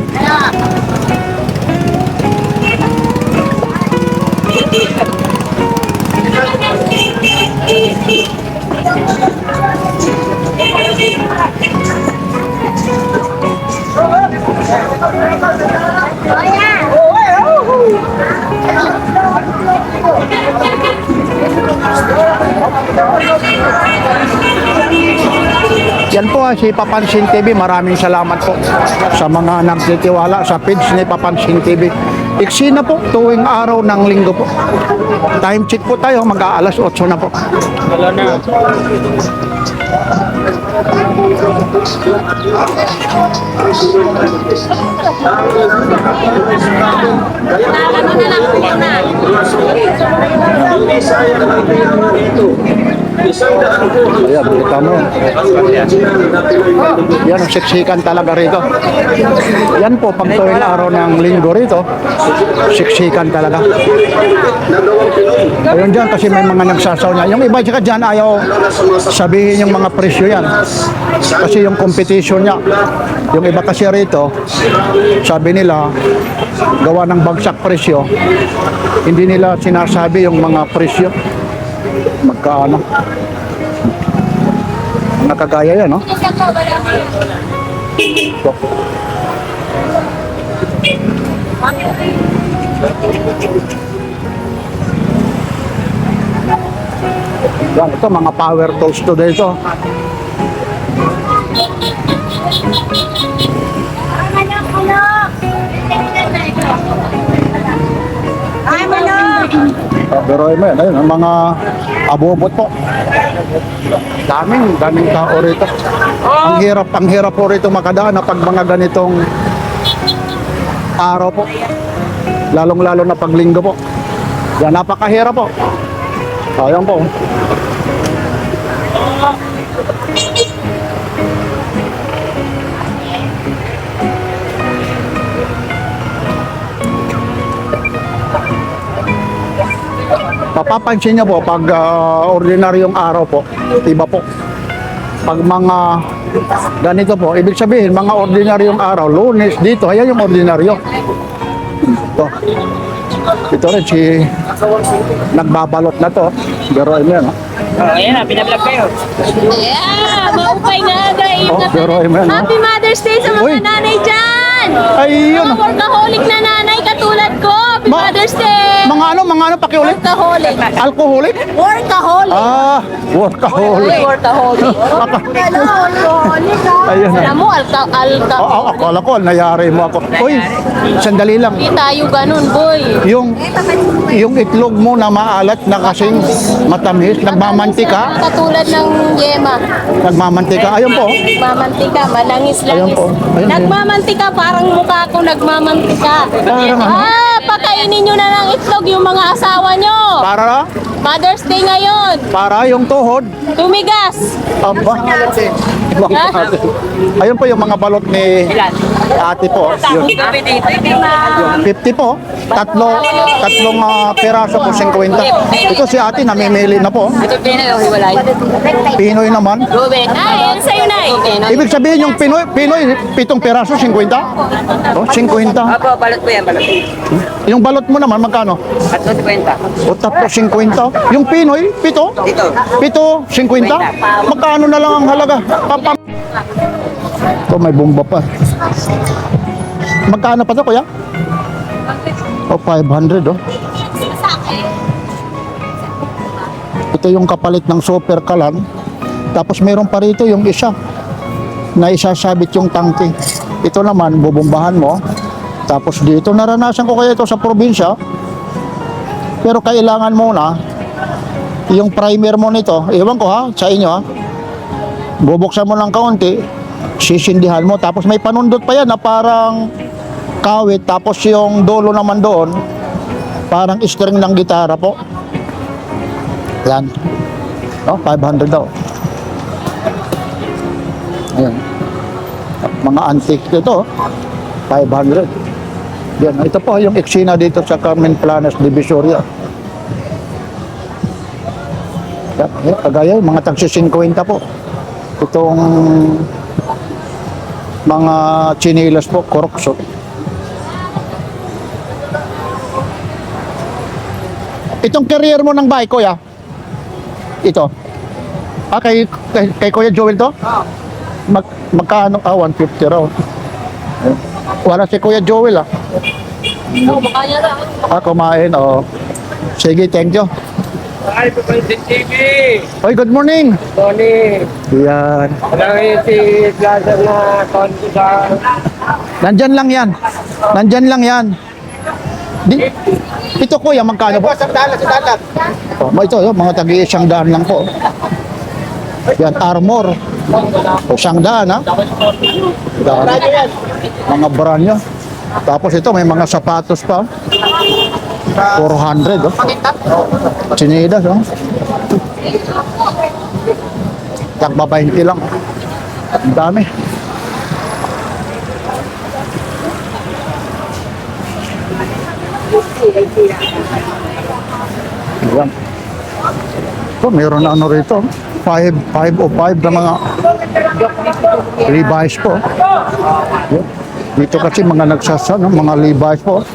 Yan po si Papansin TV. Maraming salamat po sa mga nagtitiwala sa page ni Papansin TV. Iksina po tuwing araw ng linggo po. Time check po tayo, mag-aalas 8 na po. Ayan, kita mo. Yan, ang siksikan talaga rito. Yan po, pag tuwing araw ng linggo rito, siksikan talaga. Ayun dyan, kasi may mga nagsasaw niya. Yung iba dyan, ayaw sabihin yung mga presyo yan. Kasi yung competition niya. Yung iba kasi rito, sabi nila, gawa ng bagsak presyo, hindi nila sinasabi yung mga presyo. Magkaano. Nakagaya yan, no? So. Yan, ito mga power tools to dito. Ay, manok! Pero ayun, ayun, ang mga abobot po. Daming tao rito. Ang hirap po rito makadaan na pag mga ganitong araw po. Lalong-lalo na paglinggo po. Yan, napakahirap po. Ayan po. Papapansin niyo po pag ordinaryong araw po, iba po. Pag mga ganito po, ibig sabihin mga ordinaryong araw, Lunes dito, ayan yung ordinaryo. Ito rin si nagbabalot na to. Pero ano yan, Ayan na, pinablog kayo. Yeah! Maupay nga, guys! Oh, pero ayun, Happy Mother's Day sa mga Uy. nanay dyan! yan. Ayun. Mga workaholic na nanay katulad ko. Happy Mother's Day. Mga ano, pakiulit? Workaholic. Alcoholic? Workaholic. Ah, workaholic. Workaholic. Ayun. Alam mo, Akala ko, nayari mo ako. Uy, sandali lang. Hindi tayo ganun, boy. Yung itlog mo na maalat na kasing matamis, nagmamantika. Katulad ng yema. Nagmamantika. Ayun po. Nagmamantika, Ayun malangis-langis. po. Ayun. Nagmamantika, parang mukha ko nagmamantika. Parang ano? Pakainin nyo na ng itlog yung mga asawa nyo. Para? Mother's Day ngayon. Para yung tuhod. Tumigas. Aba. Ayun po yung mga balot ni ate po. Yun. 50 po. Tatlong piraso po 50. Ito si ate namimili na po. Ito Pinoy, hiwalay. Pinoy naman. Ruben, ay, yan sa'yo na eh. Ibig sabihin yung Pinoy 7 piraso 50? Oh, 50. Apo, balot po yan, balot. Yung balot mo naman magkano? At 50. O tapos 50. Yung Pinoy, 7? Ito. 50? Magkano na lang ang halaga? Ito may bomba pa. Magkano pa to kuya? O 500 oh. Ito yung kapalit ng super kalan. Tapos meron pa rito yung isa na isasabit yung tangke. Ito naman bubombahan mo. Tapos dito naranasan ko kaya ito sa probinsya. Pero kailangan muna yung primer mo nito. Ewan ko ha, sa inyo ha. Bubuksan mo ng kaunti, sisindihan mo. Tapos may panundot pa yan na parang kawit. Tapos yung dulo naman doon, parang string ng gitara po. Yan. Oh, 500 daw. Ayan. Mga antique dito, 500. Yan. Ito po yung eksena dito sa Carmen Planas, Divisoria. Yan. Kagaya, mga tagsi 50 po. Itong mga chinilas po, korokso. Itong career mo ng bike, kuya? Ito. Ah, kay Kuya Joel to? Magkano ka? 150 raw. Wala si Kuya Joel ah. Ah, kumain, oh. Sige, thank you. Ay, Papansin TV! Oy, good morning. Tony! Yan. Marami si Plaza na konti sa... Nandyan lang yan. Nandyan lang yan. Ito kuya, magkano po? Sandalan. Oh, ito, mga tagi-100 lang po. Yan, armor. O 100 ha? Dami. Mga brand nyo. Tapos ito, may mga sapatos pa. 400 oh. Chinidas oh. Tagba 20 lang. Ang dami. Ayan. So, meron na ano rito. 505 na mga Levi's po. Ayan. Dito kasi mga nagsasa, no? Mga Levi's po.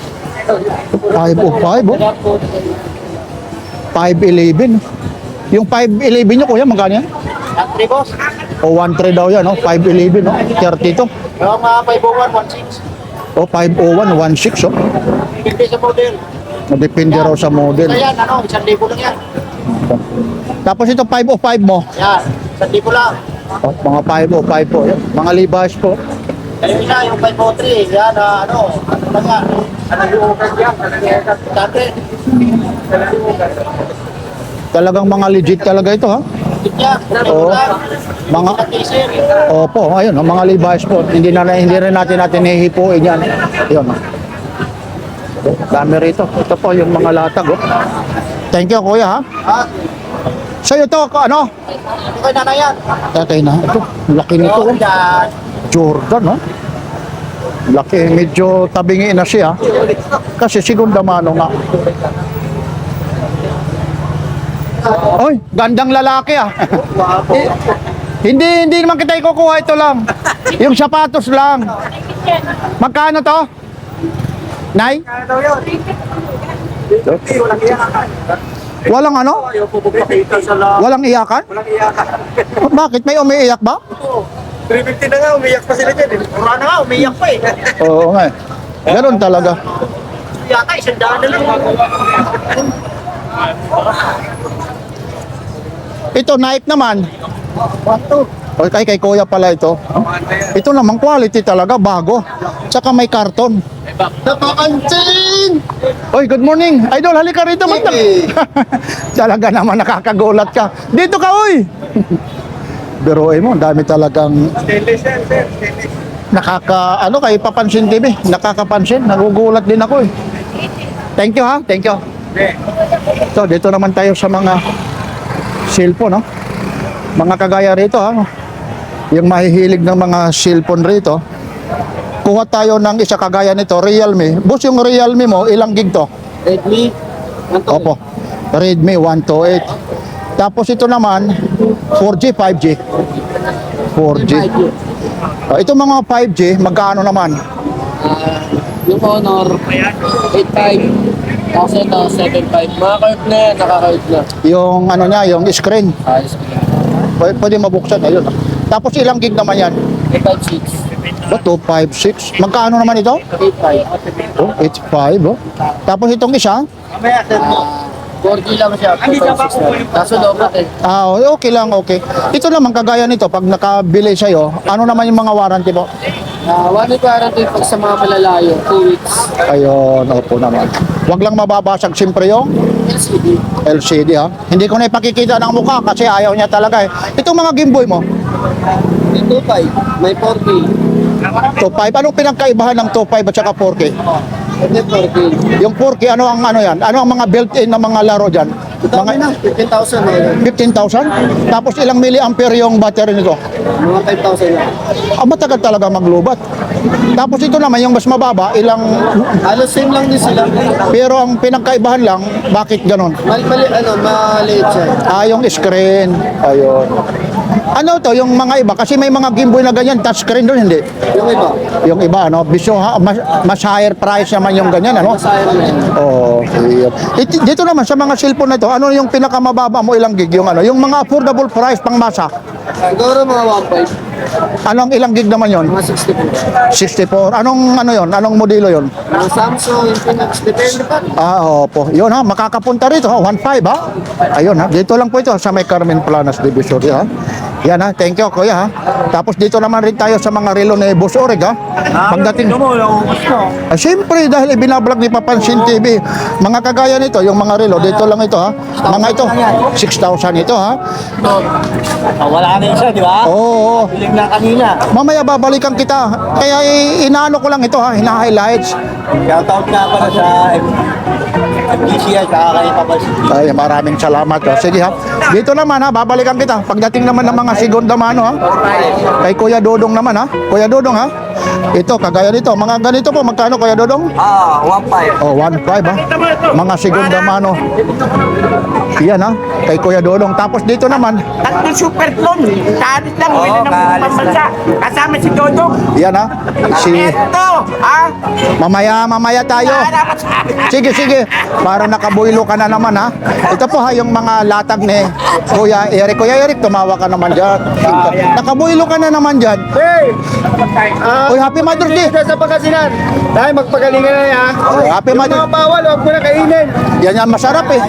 505 oh. 511. Yung 511 nyo kuya, magkano yan? 3 boss. O 13 daw yan, no? 511, no? 32. Yung 50116. O 50116, oh. Depende sa model. Depende raw sa model. Yan, 1,000 lang yan. Tapos ito 505 mo. Yan, 1,000 lang. Oh, mga 505 po. Yan. Mga Levi's po. Yung isa, yung 503, yan, ano lang yan. Talagang mga legit talaga ito, ha? Oo. Mga Opo, ayun, oh, mga Levi's po. Hindi rin natin hihipuin yan. Ayun. Dami rito. Ito po yung mga latag, oh. Thank you, kuya, ha? Sa'yo to, ano? Okay na yan. Tatay na. Ito, laki nito, oh. Jordan, oh. Laki, medyo tabingi na siya. Kasi segunda mano nga. Oy, gandang lalaki ah. Hindi naman kita ikukuha, ito lang. Yung sapatos lang. Magkano to? Nay? Walang ano? Walang iyakan? Bakit? May umiiyak ba? 350 na nga, umiyak pa sila dyan. Pura na nga, umiyak pa eh. Oo nga. Ganun talaga. Yata, 100 na lang. Ito, Nike naman. O, kay kuya pala ito. Ito naman, quality talaga, bago. Tsaka may karton. Napapansin! Oy, good morning. Idol, halika rito. Talaga naman nakakagulat ka. Dito ka, oy! Biruin mo, dami talagang kay Papansin TV. Nakakapansin, nagugulat din ako eh. Thank you ha, thank you. So, dito naman tayo sa mga cellphone, no? Mga kagaya rito ha. Yung mahihilig ng mga cellphone rito. Kuha tayo ng isa kagaya nito, Realme. Boss, yung Realme mo, ilang gig to? Redmi. Opo. Redmi 128. Tapos ito naman 4G, 5G. 4G. Ito mga 5G, magkano naman? Yung Honor, 8.5. Tapos ito, 7.5. Mga curve na yan, naka-curve na. Yung ano niya, yung screen. Ayos. Pwede mabuksan, ayun. Tapos ilang gig naman yan? 8.56. 256. Magkano naman ito? 8.5. Oh, 85. Oh. Tapos itong isa? 4G lang siya, 2.6 na. Kaso lobot eh. Okay lang, okay. Ito naman, kagaya nito, pag nakabili sa'yo, ano naman yung mga warranty mo? 1 week warranty pag sa mga malalayo, 2 weeks. Ayun, opo naman. Huwag lang mababasag siyempre yung LCD. LCD ha. Hindi ko na ipakikita ng mukha kasi ayaw niya talaga eh. Itong mga Game Boy mo, 2.5, may 4K. 2.5. Anong pinagkaibahan ng 2.5 at saka 4K? Hindi 4K. Yung 4K, ano yan? Ano ang mga built-in na mga laro dyan? Dami na, 15,000 na. 15,000? Tapos ilang milliampere yung battery nito? Mga 5,000 na. Matagal talaga maglubat. Tapos ito naman, yung mas mababa, ilang... Halos same lang din sila. Pero ang pinagkaibahan lang, bakit ganon? Maliit siya. Yung screen. Ayun. Ano to, yung mga iba? Kasi may mga Game Boy na ganyan, touchscreen doon, hindi? Yung iba, Yung iba, ano? Mas higher price naman yung ganyan, ano? sayang na yan. Okay. Dito naman, sa mga cellphone na ito, ano yung pinakamababa mo ilang gig? Yung ano? Yung mga affordable price pang masa. Siguro mga 1.5, Anong ilang gig naman yon? mga 64. 64. Anong ano yon? Anong modelo yon? Mga Samsung, Infinix, depende pa. Opo. Yun ha, makakapunta rito ha, 1.5 ha. Ayun ha, dito lang po ito sa may Carmen Planas Divisory ha. Yan ha, thank you kuya ha. Tapos dito naman rin tayo sa mga relo ni Boss Orig ha. Pagdating siyempre dahil ibinablog ni Papansin TV, mga kagaya nito, yung mga relo, dito lang ito ha. Mga ito, 6,000 ito ha. Wala na isa, di ba? Oo. Piling na kanina. Mamaya babalikan kita. Kaya inaano ko lang ito ha, hina-highlights. Shoutout nga pala sa MGCI, saka kayo Papansin. Ay, maraming salamat. Oh. Sige ha. Dito naman ha, babalikan kita. Pagdating naman ng mga segunda mano ha. Kay Kuya Dodong naman ha. Kuya Dodong ha. Ito, kagaya nito. Mga ganito po, magkano Kuya Dodong? 1.5. Oh, 1.5 ha. Mga segunda mano. Yan ha. Kay Kuya Dodong. Tapos dito naman. Tatlong super clone. Kaalis lang, wala ng pambansa. Kasama si Dodong. Yan ha. Ito, ha? Mamaya tayo. Sige. Para nakabuilo ka na naman ha. Ito po ha, yung mga latag ni Kuya Eric. Kuya Eric, tumawa ka naman dyan. Nakabuilo ka na naman dyan. Hey! Uy, Happy Mother's Day. Sa Pangasinan. Dahil magpagalingan na yan. Happy Yung Mother's mga bawal, huwag mo na kainin. Yan yan masarap eh.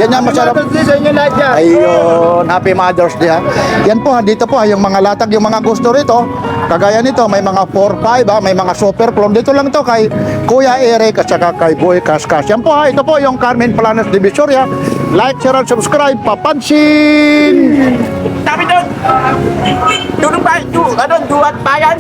Yan yan masarap. Mother's Day sa inyo lahat yan. Ayun, Happy Mother's Day ha. Yan po ha, dito po ha, yung mga latag, yung mga gusto rito. Kagaya nito, may mga 4-5 ha, may mga super clone. Dito lang to kay Kuya Eric at saka kay Boy Kaskas. Yan po ha, ito po yung Carmen Planas Divisory ha. Like, share, and subscribe. Papansin! Sabi doon, duat bayan,